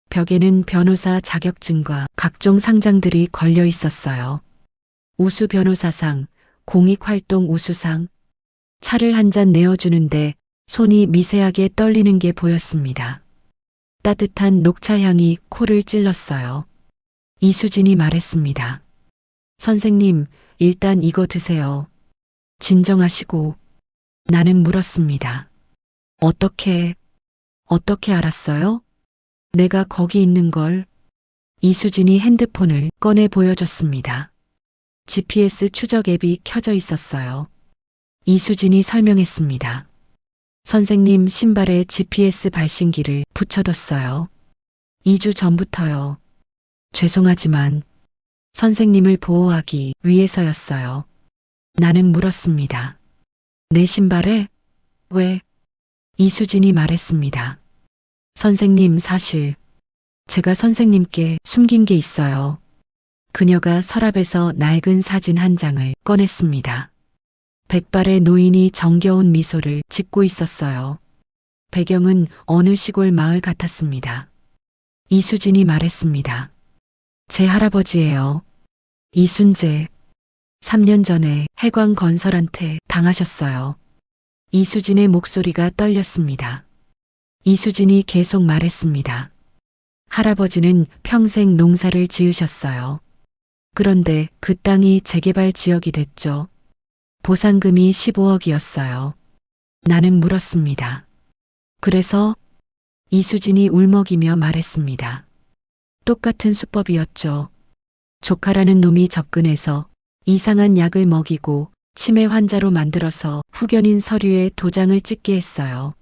벽에는 변호사 자격증과 각종 상장들이 걸려 있었어요. 우수 변호사상, 공익활동 우수상, 차를 한 잔 내어주는데 손이 미세하게 떨리는 게 보였습니다. 따뜻한 녹차 향이 코를 찔렀어요. 이수진이 말했습니다. 선생님, 일단 이거 드세요. 진정하시고. 나는 물었습니다. 어떻게 알았어요? 내가 거기 있는 걸. 이수진이 핸드폰을 꺼내 보여줬습니다. GPS 추적 앱이 켜져 있었어요. 이수진이 설명했습니다. 선생님 신발에 GPS 발신기를 붙여뒀어요. 2주 전부터요. 죄송하지만 선생님을 보호하기 위해서였어요. 나는 물었습니다. 내 신발에? 왜? 이수진이 말했습니다. 선생님 사실 제가 선생님께 숨긴 게 있어요. 그녀가 서랍에서 낡은 사진 한 장을 꺼냈습니다. 백발의 노인이 정겨운 미소를 짓고 있었어요. 배경은 어느 시골 마을 같았습니다. 이수진이 말했습니다. 제 할아버지예요. 이순재. 3년 전에 해광건설한테 당하셨어요. 이수진의 목소리가 떨렸습니다. 이수진이 계속 말했습니다. 할아버지는 평생 농사를 지으셨어요. 그런데 그 땅이 재개발 지역이 됐죠. 보상금이 15억이었어요. 나는 물었습니다. 그래서? 이수진이 울먹이며 말했습니다. 똑같은 수법이었죠. 조카라는 놈이 접근해서 이상한 약을 먹이고 치매 환자로 만들어서 후견인 서류에 도장을 찍게 했어요.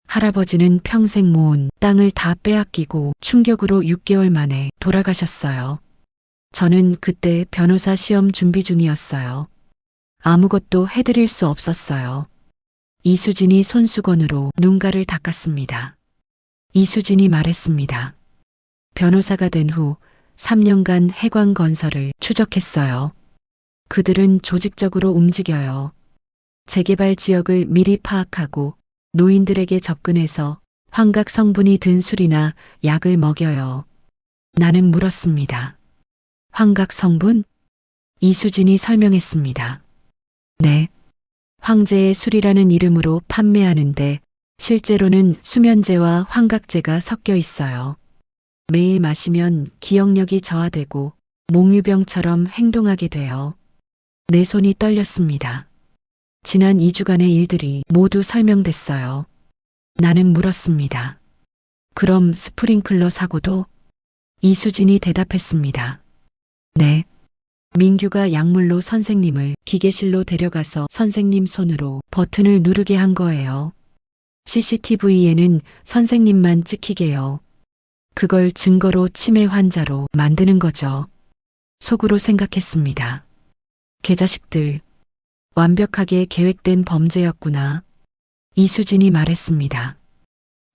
할아버지는 평생 모은 땅을 다 빼앗기고 충격으로 6개월 만에 돌아가셨어요. 저는 그때 변호사 시험 준비 중이었어요. 아무것도 해드릴 수 없었어요. 이수진이 손수건으로 눈가를 닦았습니다. 이수진이 말했습니다. 변호사가 된 후 3년간 해광건설을 추적했어요. 그들은 조직적으로 움직여요. 재개발 지역을 미리 파악하고 노인들에게 접근해서 환각 성분이 든 술이나 약을 먹여요. 나는 물었습니다. 환각 성분? 이수진이 설명했습니다. 네. 황제의 술이라는 이름으로 판매하는데 실제로는 수면제와 환각제가 섞여 있어요. 매일 마시면 기억력이 저하되고 몽유병처럼 행동하게 돼요. 내 손이 떨렸습니다. 지난 2주간의 일들이 모두 설명됐어요. 나는 물었습니다. 그럼 스프링클러 사고도? 이수진이 대답했습니다. 네. 민규가 약물로 선생님을 기계실로 데려가서 선생님 손으로 버튼을 누르게 한 거예요. CCTV에는 선생님만 찍히게요. 그걸 증거로 치매 환자로 만드는 거죠. 속으로 생각했습니다. 개자식들, 완벽하게 계획된 범죄였구나. 이수진이 말했습니다.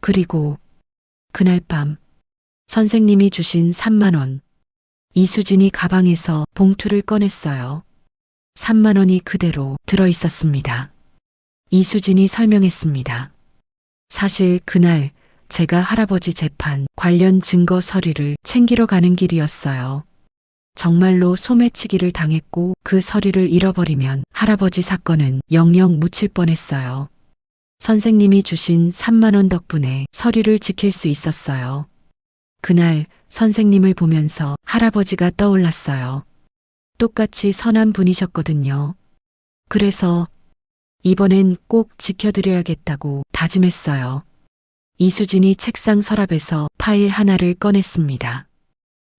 그리고 그날 밤 선생님이 주신 3만 원. 이수진이 가방에서 봉투를 꺼냈어요. 3만 원이 그대로 들어 있었습니다. 이수진이 설명했습니다. 사실 그날 제가 할아버지 재판 관련 증거 서류를 챙기러 가는 길이었어요. 정말로 소매치기를 당했고 그 서류를 잃어버리면 할아버지 사건은 영영 묻힐 뻔했어요. 선생님이 주신 3만 원 덕분에 서류를 지킬 수 있었어요. 그날 선생님을 보면서 할아버지가 떠올랐어요. 똑같이 선한 분이셨거든요. 그래서 이번엔 꼭 지켜드려야겠다고 다짐했어요. 이수진이 책상 서랍에서 파일 하나를 꺼냈습니다.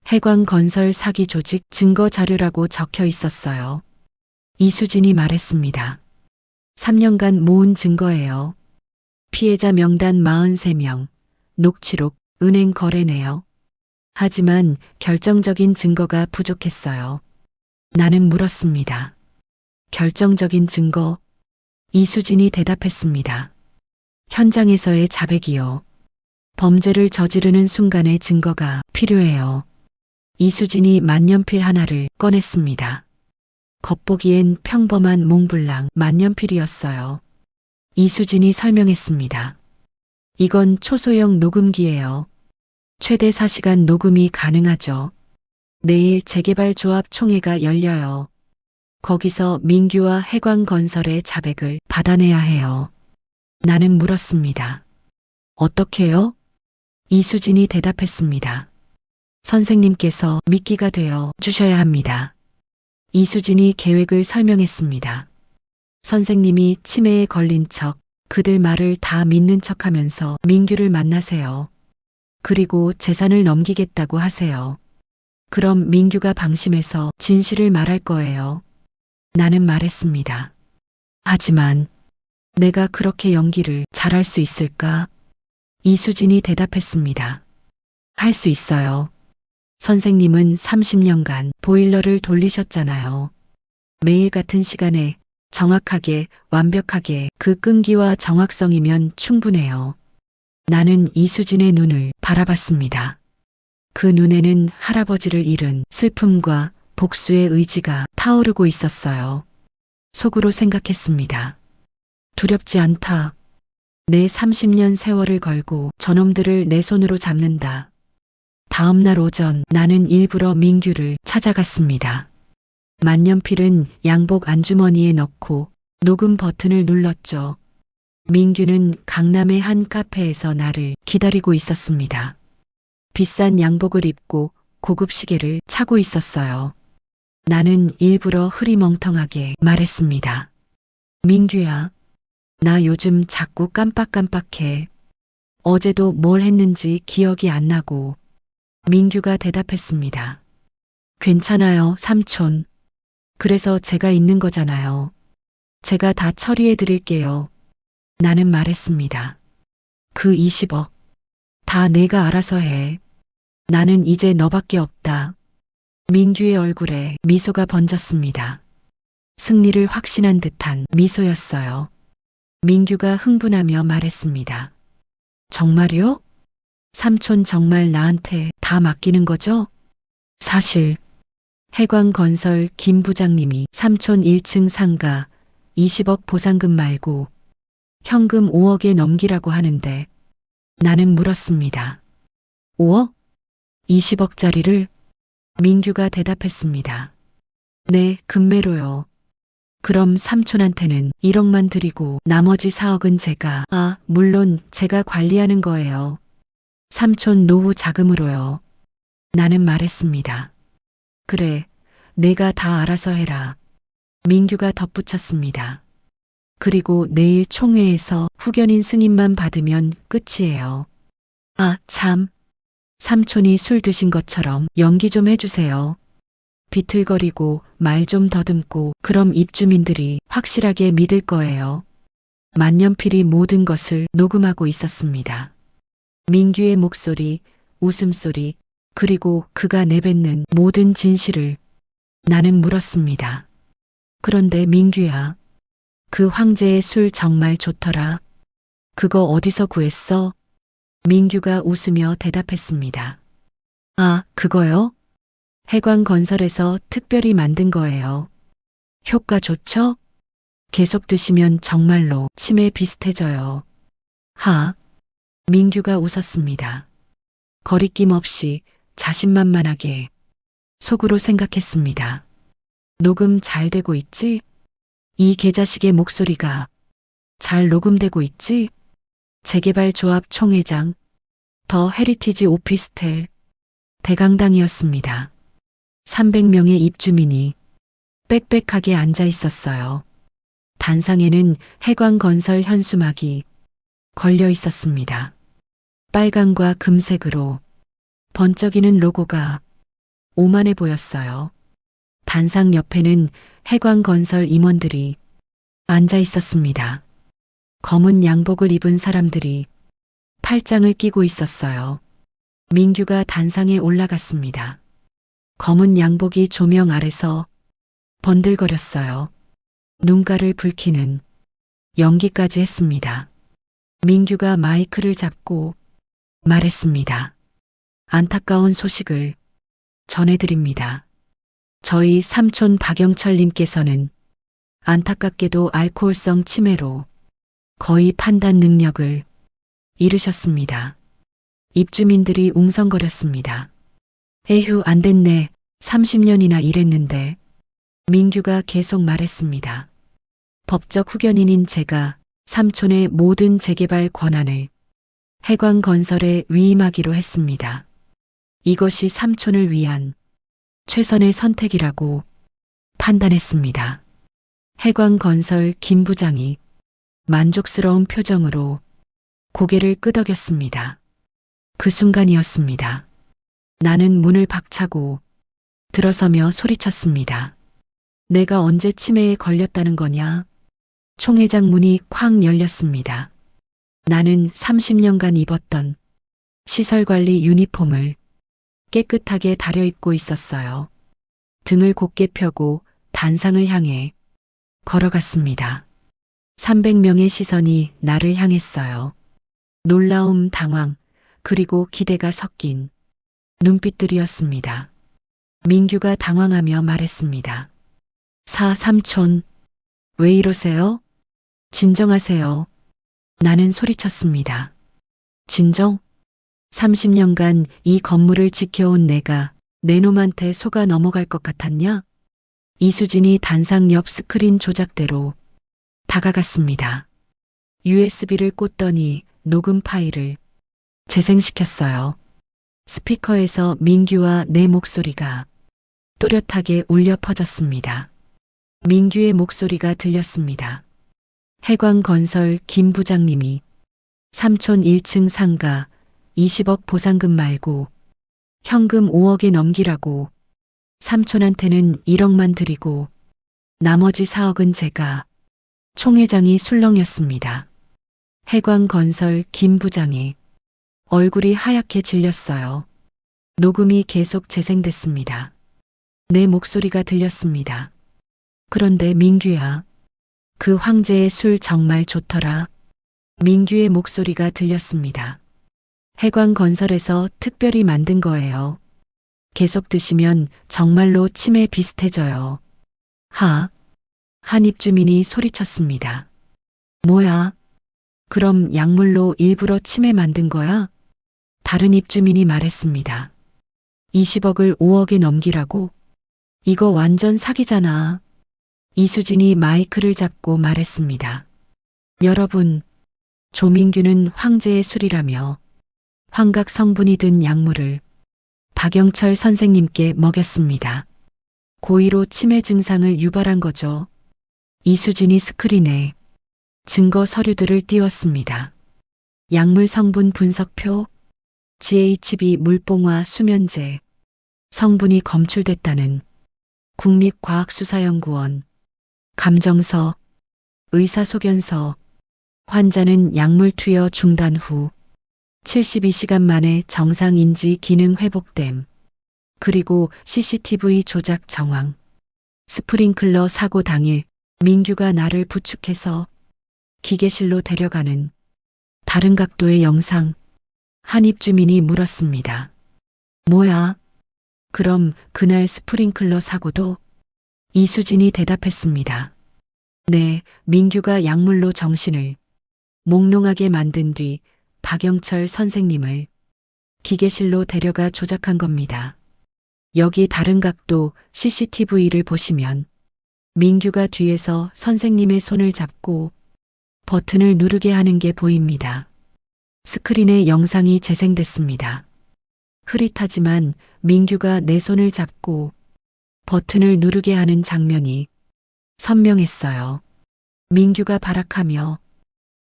해광건설 사기 조직 증거 자료라고 적혀 있었어요. 이수진이 말했습니다. 3년간 모은 증거예요. 피해자 명단 43명, 녹취록, 은행 거래 내역. 하지만 결정적인 증거가 부족했어요. 나는 물었습니다. 결정적인 증거? 이수진이 대답했습니다. 현장에서의 자백이요. 범죄를 저지르는 순간의 증거가 필요해요. 이수진이 만년필 하나를 꺼냈습니다. 겉보기엔 평범한 몽블랑 만년필이었어요. 이수진이 설명했습니다. 이건 초소형 녹음기예요. 최대 4시간 녹음이 가능하죠. 내일 재개발 조합 총회가 열려요. 거기서 민규와 해광건설의 자백을 받아내야 해요. 나는 물었습니다. 어떻게요? 이수진이 대답했습니다. 선생님께서 미끼가 되어 주셔야 합니다. 이수진이 계획을 설명했습니다. 선생님이 치매에 걸린 척, 그들 말을 다 믿는 척하면서 민규를 만나세요. 그리고 재산을 넘기겠다고 하세요. 그럼 민규가 방심해서 진실을 말할 거예요. 나는 말했습니다. 하지만 내가 그렇게 연기를 잘할 수 있을까? 이수진이 대답했습니다. 할 수 있어요. 선생님은 30년간 보일러를 돌리셨잖아요. 매일 같은 시간에 정확하게, 완벽하게 그 끈기와 정확성이면 충분해요. 나는 이수진의 눈을 바라봤습니다. 그 눈에는 할아버지를 잃은 슬픔과 복수의 의지가 타오르고 있었어요. 속으로 생각했습니다. 두렵지 않다. 내 30년 세월을 걸고 저놈들을 내 손으로 잡는다. 다음 날 오전 나는 일부러 민규를 찾아갔습니다. 만년필은 양복 안주머니에 넣고 녹음 버튼을 눌렀죠. 민규는 강남의 한 카페에서 나를 기다리고 있었습니다. 비싼 양복을 입고 고급 시계를 차고 있었어요. 나는 일부러 흐리멍텅하게 말했습니다. 민규야, 나 요즘 자꾸 깜빡깜빡해. 어제도 뭘 했는지 기억이 안 나고. 민규가 대답했습니다. 괜찮아요, 삼촌. 그래서 제가 있는 거잖아요. 제가 다 처리해 드릴게요. 나는 말했습니다. 그 20억. 다 내가 알아서 해. 나는 이제 너밖에 없다. 민규의 얼굴에 미소가 번졌습니다. 승리를 확신한 듯한 미소였어요. 민규가 흥분하며 말했습니다. 정말요? 삼촌 정말 나한테 다 맡기는 거죠? 사실 해광건설 김 부장님이 삼촌 1층 상가 20억 보상금 말고 현금 5억에 넘기라고 하는데 나는 물었습니다. 5억? 20억짜리를? 민규가 대답했습니다. 네, 금매로요. 그럼 삼촌한테는 1억만 드리고 나머지 4억은 제가, 물론 제가 관리하는 거예요. 삼촌 노후 자금으로요. 나는 말했습니다. 그래, 내가 다 알아서 해라. 민규가 덧붙였습니다. 그리고 내일 총회에서 후견인 승인만 받으면 끝이에요. 참. 삼촌이 술 드신 것처럼 연기 좀 해주세요. 비틀거리고 말 좀 더듬고 그럼 입주민들이 확실하게 믿을 거예요. 만년필이 모든 것을 녹음하고 있었습니다. 민규의 목소리, 웃음소리, 그리고 그가 내뱉는 모든 진실을 나는 물었습니다. 그런데 민규야, 그 황제의 술 정말 좋더라. 그거 어디서 구했어? 민규가 웃으며 대답했습니다. 그거요? 해광건설에서 특별히 만든 거예요. 효과 좋죠? 계속 드시면 정말로 치매 비슷해져요. 민규가 웃었습니다. 거리낌 없이 자신만만하게. 속으로 생각했습니다. 녹음 잘 되고 있지? 이 개자식의 목소리가 잘 녹음되고 있지? 재개발조합 총회장, 더 헤리티지 오피스텔, 대강당이었습니다. 300명의 입주민이 빽빽하게 앉아 있었어요. 단상에는 해광건설 현수막이 걸려 있었습니다. 빨강과 금색으로 번쩍이는 로고가 오만해 보였어요. 단상 옆에는 해광건설 임원들이 앉아 있었습니다. 검은 양복을 입은 사람들이 팔짱을 끼고 있었어요. 민규가 단상에 올라갔습니다. 검은 양복이 조명 아래서 번들거렸어요. 눈가를 붉히는 연기까지 했습니다. 민규가 마이크를 잡고 말했습니다. 안타까운 소식을 전해드립니다. 저희 삼촌 박영철님께서는 안타깝게도 알코올성 치매로 거의 판단 능력을 잃으셨습니다. 입주민들이 웅성거렸습니다. 에휴, 안 됐네. 30년이나 일했는데. 민규가 계속 말했습니다. 법적 후견인인 제가 삼촌의 모든 재개발 권한을 해광건설에 위임하기로 했습니다. 이것이 삼촌을 위한 최선의 선택이라고 판단했습니다. 해광건설 김 부장이 만족스러운 표정으로 고개를 끄덕였습니다. 그 순간이었습니다. 나는 문을 박차고 들어서며 소리쳤습니다. 내가 언제 치매에 걸렸다는 거냐? 총회장 문이 쾅 열렸습니다. 나는 30년간 입었던 시설관리 유니폼을 깨끗하게 다려입고 있었어요. 등을 곧게 펴고 단상을 향해 걸어갔습니다. 300명의 시선이 나를 향했어요. 놀라움, 당황, 그리고 기대가 섞인 눈빛들이었습니다. 민규가 당황하며 말했습니다. 삼촌, 왜 이러세요? 진정하세요. 나는 소리쳤습니다. 진정? 30년간 이 건물을 지켜온 내가 내 놈한테 속아 넘어갈 것 같았냐? 이수진이 단상 옆 스크린 조작대로 다가갔습니다. USB를 꽂더니 녹음 파일을 재생시켰어요. 스피커에서 민규와 내 목소리가 또렷하게 울려 퍼졌습니다. 민규의 목소리가 들렸습니다. 해광건설 김 부장님이 삼촌 1층 상가 20억 보상금 말고 현금 5억에 넘기라고 삼촌한테는 1억만 드리고 나머지 4억은 제가. 총회장이 술렁였습니다. 해광건설 김 부장이 얼굴이 하얗게 질렸어요. 녹음이 계속 재생됐습니다. 내 목소리가 들렸습니다. 그런데 민규야, 그 황제의 술 정말 좋더라. 민규의 목소리가 들렸습니다. 해광건설에서 특별히 만든 거예요. 계속 드시면 정말로 치매 비슷해져요. 한 입주민이 소리쳤습니다. 뭐야? 그럼 약물로 일부러 치매 만든 거야? 다른 입주민이 말했습니다. 20억을 5억에 넘기라고? 이거 완전 사기잖아. 이수진이 마이크를 잡고 말했습니다. 여러분, 조민규는 황제의 술이라며 환각 성분이 든 약물을 박영철 선생님께 먹였습니다. 고의로 치매 증상을 유발한 거죠. 이수진이 스크린에 증거 서류들을 띄웠습니다. 약물 성분 분석표, GHB 물봉화 수면제, 성분이 검출됐다는 국립과학수사연구원, 감정서, 의사소견서, 환자는 약물 투여 중단 후 72시간 만에 정상인지 기능 회복됨, 그리고 CCTV 조작 정황, 스프링클러 사고 당일 민규가 나를 부축해서 기계실로 데려가는 다른 각도의 영상. 한 입주민이 물었습니다. 뭐야? 그럼 그날 스프링클러 사고도? 이수진이 대답했습니다. 네, 민규가 약물로 정신을 몽롱하게 만든 뒤 박영철 선생님을 기계실로 데려가 조작한 겁니다. 여기 다른 각도 CCTV를 보시면 민규가 뒤에서 선생님의 손을 잡고 버튼을 누르게 하는 게 보입니다. 스크린에 영상이 재생됐습니다. 흐릿하지만 민규가 내 손을 잡고 버튼을 누르게 하는 장면이 선명했어요. 민규가 발악하며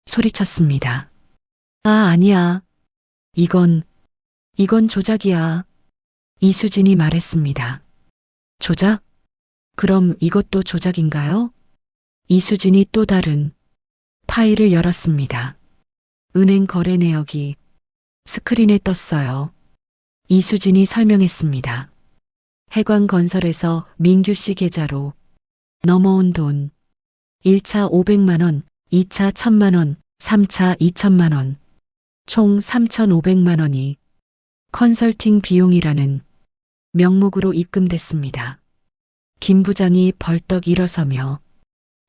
소리쳤습니다. 아니야. 이건 조작이야. 이수진이 말했습니다. 조작? 그럼 이것도 조작인가요? 이수진이 또 다른 파일을 열었습니다. 은행 거래 내역이 스크린에 떴어요. 이수진이 설명했습니다. 해광건설에서 민규 씨 계좌로 넘어온 돈 1차 500만 원, 2차 1000만 원, 3차 2천만 원, 총 3,500만 원이 컨설팅 비용이라는 명목으로 입금됐습니다. 김 부장이 벌떡 일어서며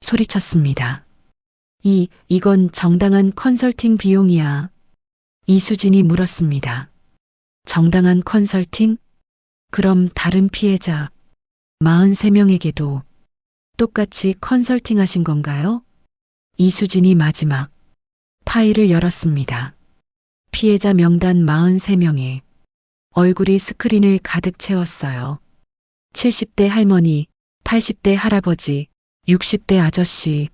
소리쳤습니다. 이건 정당한 컨설팅 비용이야. 이수진이 물었습니다. 정당한 컨설팅? 그럼 다른 피해자 43명에게도 똑같이 컨설팅 하신 건가요? 이수진이 마지막 파일을 열었습니다. 피해자 명단 43명에 얼굴이 스크린을 가득 채웠어요. 70대 할머니, 80대 할아버지, 60대 아저씨,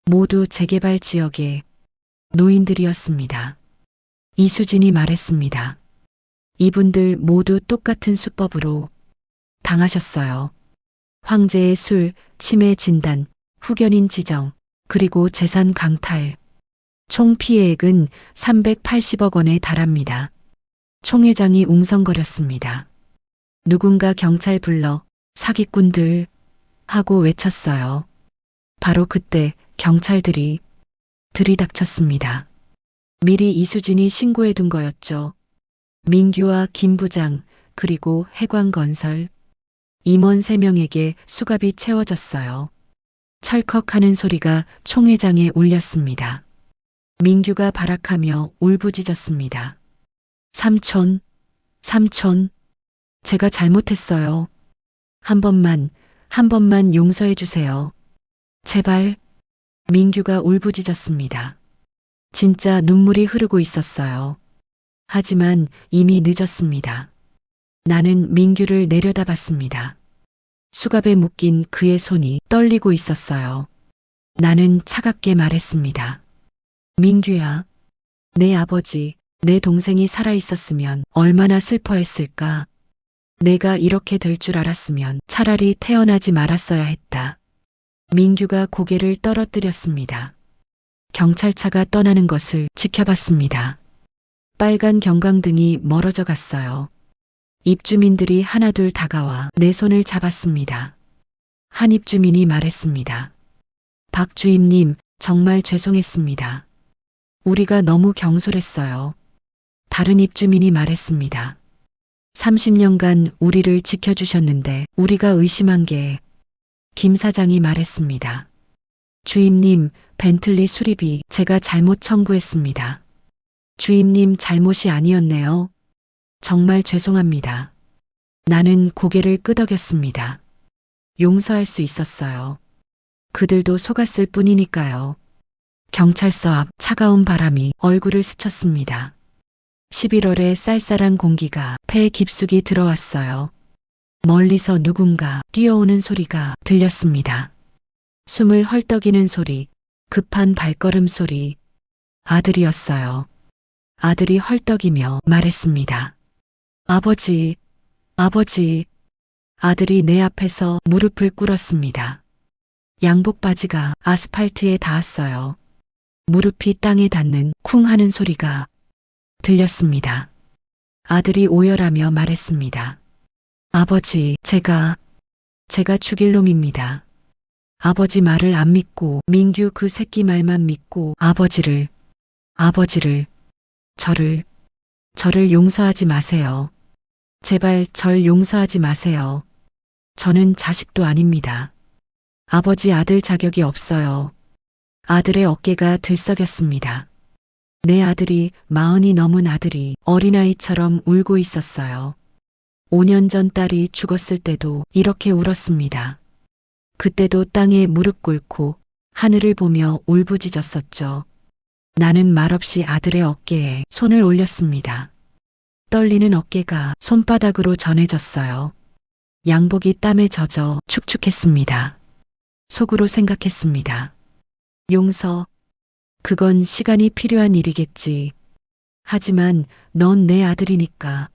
모두 재개발 지역의 노인들이었습니다. 이수진이 말했습니다. 이분들 모두 똑같은 수법으로 당하셨어요. 황제의 술, 치매 진단, 후견인 지정, 그리고 재산 강탈. 총 피해액은 380억 원에 달합니다. 총회장이 웅성거렸습니다. 누군가 경찰 불러 사기꾼들 하고 외쳤어요. 바로 그때 경찰들이 들이닥쳤습니다. 미리 이수진이 신고해둔 거였죠. 민규와 김 부장, 그리고 해광건설. 임원 3명에게 수갑이 채워졌어요. 철컥하는 소리가 총회장에 울렸습니다. 민규가 발악하며 울부짖었습니다. 삼촌, 삼촌, 제가 잘못했어요. 한 번만 용서해 주세요. 제발. 민규가 울부짖었습니다. 진짜 눈물이 흐르고 있었어요. 하지만 이미 늦었습니다. 나는 민규를 내려다봤습니다. 수갑에 묶인 그의 손이 떨리고 있었어요. 나는 차갑게 말했습니다. 민규야, 내 아버지, 내 동생이 살아있었으면 얼마나 슬퍼했을까. 내가 이렇게 될 줄 알았으면 차라리 태어나지 말았어야 했다. 민규가 고개를 떨어뜨렸습니다. 경찰차가 떠나는 것을 지켜봤습니다. 빨간 경광등이 멀어져 갔어요. 입주민들이 하나둘 다가와 내 손을 잡았습니다. 한 입주민이 말했습니다. 박 주임님, 정말 죄송했습니다. 우리가 너무 경솔했어요. 다른 입주민이 말했습니다. 30년간 우리를 지켜주셨는데 우리가 의심한 게. 김 사장이 말했습니다. 주임님, 벤틀리 수리비 제가 잘못 청구했습니다. 주임님 잘못이 아니었네요. 정말 죄송합니다. 나는 고개를 끄덕였습니다. 용서할 수 있었어요. 그들도 속았을 뿐이니까요. 경찰서 앞 차가운 바람이 얼굴을 스쳤습니다. 11월의 쌀쌀한 공기가 폐에 깊숙이 들어왔어요. 멀리서 누군가 뛰어오는 소리가 들렸습니다. 숨을 헐떡이는 소리, 급한 발걸음 소리. 아들이었어요. 아들이 헐떡이며 말했습니다. 아버지, 아버지. 아들이 내 앞에서 무릎을 꿇었습니다. 양복 바지가 아스팔트에 닿았어요. 무릎이 땅에 닿는 쿵 하는 소리가 들렸습니다. 아들이 오열하며 말했습니다. 아버지, 제가 죽일 놈입니다. 아버지 말을 안 믿고 민규 그 새끼 말만 믿고 아버지를, 저를 용서하지 마세요. 제발 절 용서하지 마세요. 저는 자식도 아닙니다. 아버지 아들 자격이 없어요. 아들의 어깨가 들썩였습니다. 내 아들이 40이 넘은 아들이 어린아이처럼 울고 있었어요. 5년 전 딸이 죽었을 때도 이렇게 울었습니다. 그때도 땅에 무릎 꿇고 하늘을 보며 울부짖었었죠. 나는 말없이 아들의 어깨에 손을 올렸습니다. 떨리는 어깨가 손바닥으로 전해졌어요. 양복이 땀에 젖어 축축했습니다. 속으로 생각했습니다. 용서, 그건 시간이 필요한 일이겠지. 하지만 넌 내 아들이니까.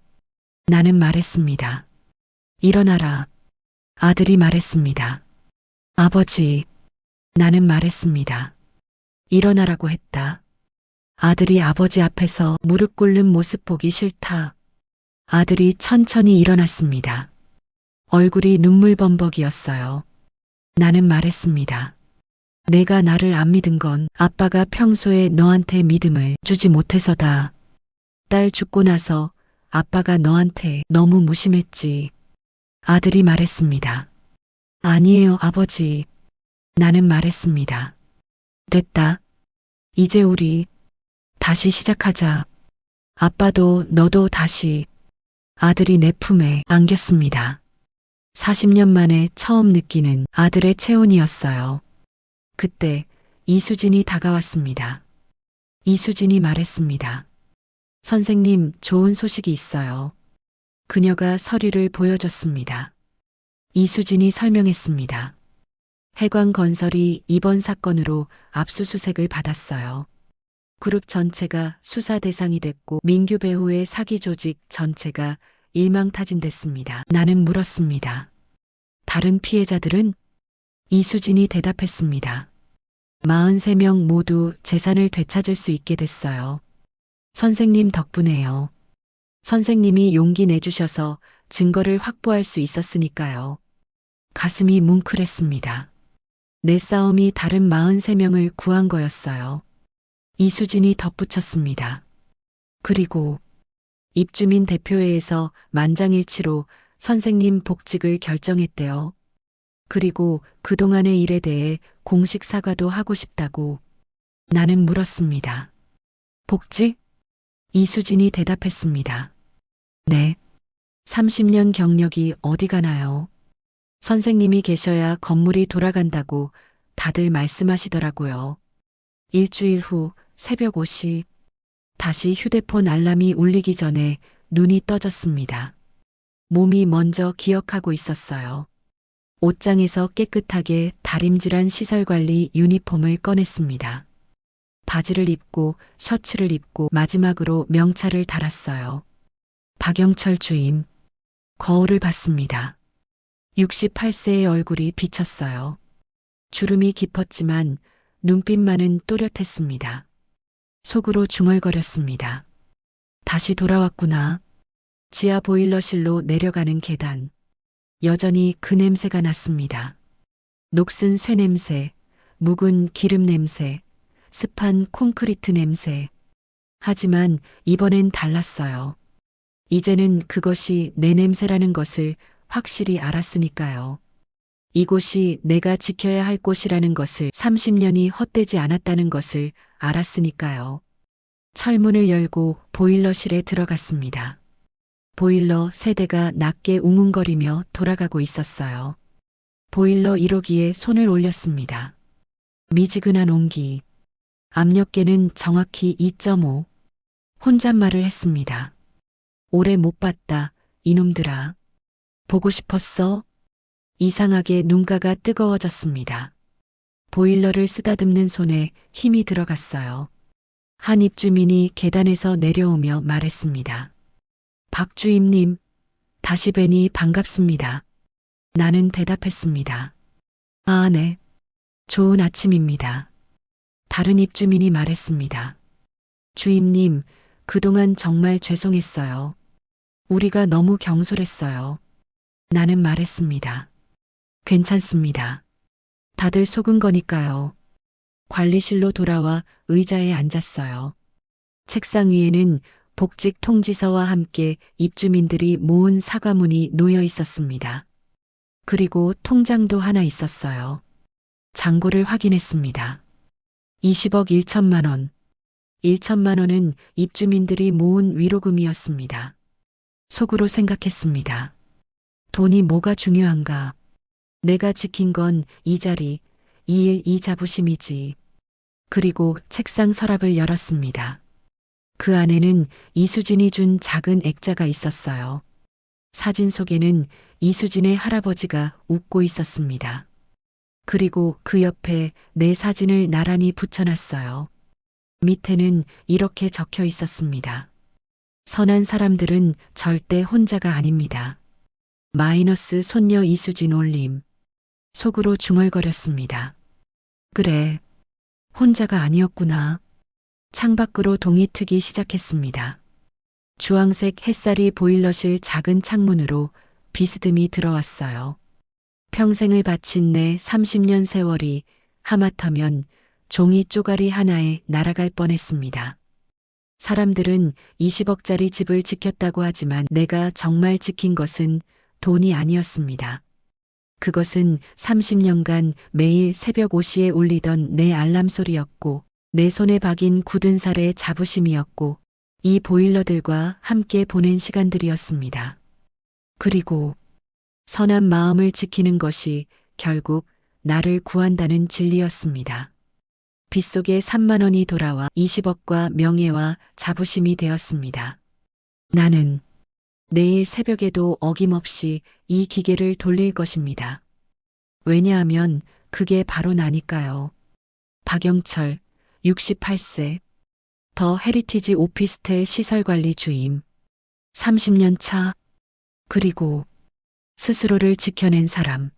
나는 말했습니다. 일어나라. 아들이 말했습니다. 아버지. 나는 말했습니다. 일어나라고 했다. 아들이 아버지 앞에서 무릎 꿇는 모습 보기 싫다. 아들이 천천히 일어났습니다. 얼굴이 눈물범벅이었어요. 나는 말했습니다. 내가 나를 안 믿은 건 아빠가 평소에 너한테 믿음을 주지 못해서다. 딸 죽고 나서 아빠가 너한테 너무 무심했지. 아들이 말했습니다. 아니에요, 아버지. 나는 말했습니다. 됐다. 이제 우리 다시 시작하자. 아빠도 너도 다시. 아들이 내 품에 안겼습니다. 40년 만에 처음 느끼는 아들의 체온이었어요. 그때 이수진이 다가왔습니다. 이수진이 말했습니다. 선생님, 좋은 소식이 있어요. 그녀가 서류를 보여줬습니다. 이수진이 설명했습니다. 해광건설이 이번 사건으로 압수수색을 받았어요. 그룹 전체가 수사 대상이 됐고 민규 배우의 사기 조직 전체가 일망타진됐습니다. 나는 물었습니다. 다른 피해자들은? 이수진이 대답했습니다. 43명 모두 재산을 되찾을 수 있게 됐어요. 선생님 덕분에요. 선생님이 용기 내주셔서 증거를 확보할 수 있었으니까요. 가슴이 뭉클했습니다. 내 싸움이 다른 43명을 구한 거였어요. 이수진이 덧붙였습니다. 그리고 입주민 대표회에서 만장일치로 선생님 복직을 결정했대요. 그리고 그동안의 일에 대해 공식 사과도 하고 싶다고. 나는 물었습니다. 복직? 이수진이 대답했습니다. 네. 30년 경력이 어디 가나요? 선생님이 계셔야 건물이 돌아간다고 다들 말씀하시더라고요. 일주일 후 새벽 5시 다시 휴대폰 알람이 울리기 전에 눈이 떠졌습니다. 몸이 먼저 기억하고 있었어요. 옷장에서 깨끗하게 다림질한 시설관리 유니폼을 꺼냈습니다. 바지를 입고 셔츠를 입고 마지막으로 명찰을 달았어요. 박영철 주임. 거울을 봤습니다. 68세의 얼굴이 비쳤어요. 주름이 깊었지만 눈빛만은 또렷했습니다. 속으로 중얼거렸습니다. 다시 돌아왔구나. 지하 보일러실로 내려가는 계단. 여전히 그 냄새가 났습니다. 녹슨 쇠 냄새, 묵은 기름 냄새, 습한 콘크리트 냄새. 하지만 이번엔 달랐어요. 이제는 그것이 내 냄새라는 것을 확실히 알았으니까요. 이곳이 내가 지켜야 할 곳이라는 것을 30년이 헛되지 않았다는 것을 알았으니까요. 철문을 열고 보일러실에 들어갔습니다. 보일러 세대가 낮게 웅웅거리며 돌아가고 있었어요. 보일러 1호기에 손을 올렸습니다. 미지근한 온기. 압력계는 정확히 2.5. 혼잣말을 했습니다. 오래 못 봤다, 이놈들아. 보고 싶었어? 이상하게 눈가가 뜨거워졌습니다. 보일러를 쓰다듬는 손에 힘이 들어갔어요. 한 입주민이 계단에서 내려오며 말했습니다. 박 주임님, 다시 뵈니 반갑습니다. 나는 대답했습니다. 아, 네. 좋은 아침입니다. 다른 입주민이 말했습니다. 주임님, 그동안 정말 죄송했어요. 우리가 너무 경솔했어요. 나는 말했습니다. 괜찮습니다. 다들 속은 거니까요. 관리실로 돌아와 의자에 앉았어요. 책상 위에는 복직 통지서와 함께 입주민들이 모은 사과문이 놓여 있었습니다. 그리고 통장도 하나 있었어요. 잔고를 확인했습니다. 20억 1천만 원. 1천만 원은 입주민들이 모은 위로금이었습니다. 속으로 생각했습니다. 돈이 뭐가 중요한가? 내가 지킨 건 이 자리, 이 일, 이 자부심이지. 그리고 책상 서랍을 열었습니다. 그 안에는 이수진이 준 작은 액자가 있었어요. 사진 속에는 이수진의 할아버지가 웃고 있었습니다. 그리고 그 옆에 내 사진을 나란히 붙여놨어요. 밑에는 이렇게 적혀 있었습니다. 선한 사람들은 절대 혼자가 아닙니다. 마이너스 손녀 이수진 올림. 속으로 중얼거렸습니다. 그래, 혼자가 아니었구나. 창밖으로 동이 트기 시작했습니다. 주황색 햇살이 보일러실 작은 창문으로 비스듬히 들어왔어요. 평생을 바친 내 30년 세월이 하마터면 종이 쪼가리 하나에 날아갈 뻔했습니다. 사람들은 20억짜리 집을 지켰다고 하지만 내가 정말 지킨 것은 돈이 아니었습니다. 그것은 30년간 매일 새벽 5시에 울리던 내 알람 소리였고 내 손에 박인 굳은 살의 자부심이었고 이 보일러들과 함께 보낸 시간들이었습니다. 그리고 선한 마음을 지키는 것이 결국 나를 구한다는 진리였습니다. 빗속에 3만 원이 돌아와 20억과 명예와 자부심이 되었습니다. 나는 내일 새벽에도 어김없이 이 기계를 돌릴 것입니다. 왜냐하면 그게 바로 나니까요. 박영철, 68세, 더 헤리티지 오피스텔 시설관리 주임, 30년 차, 그리고 스스로를 지켜낸 사람.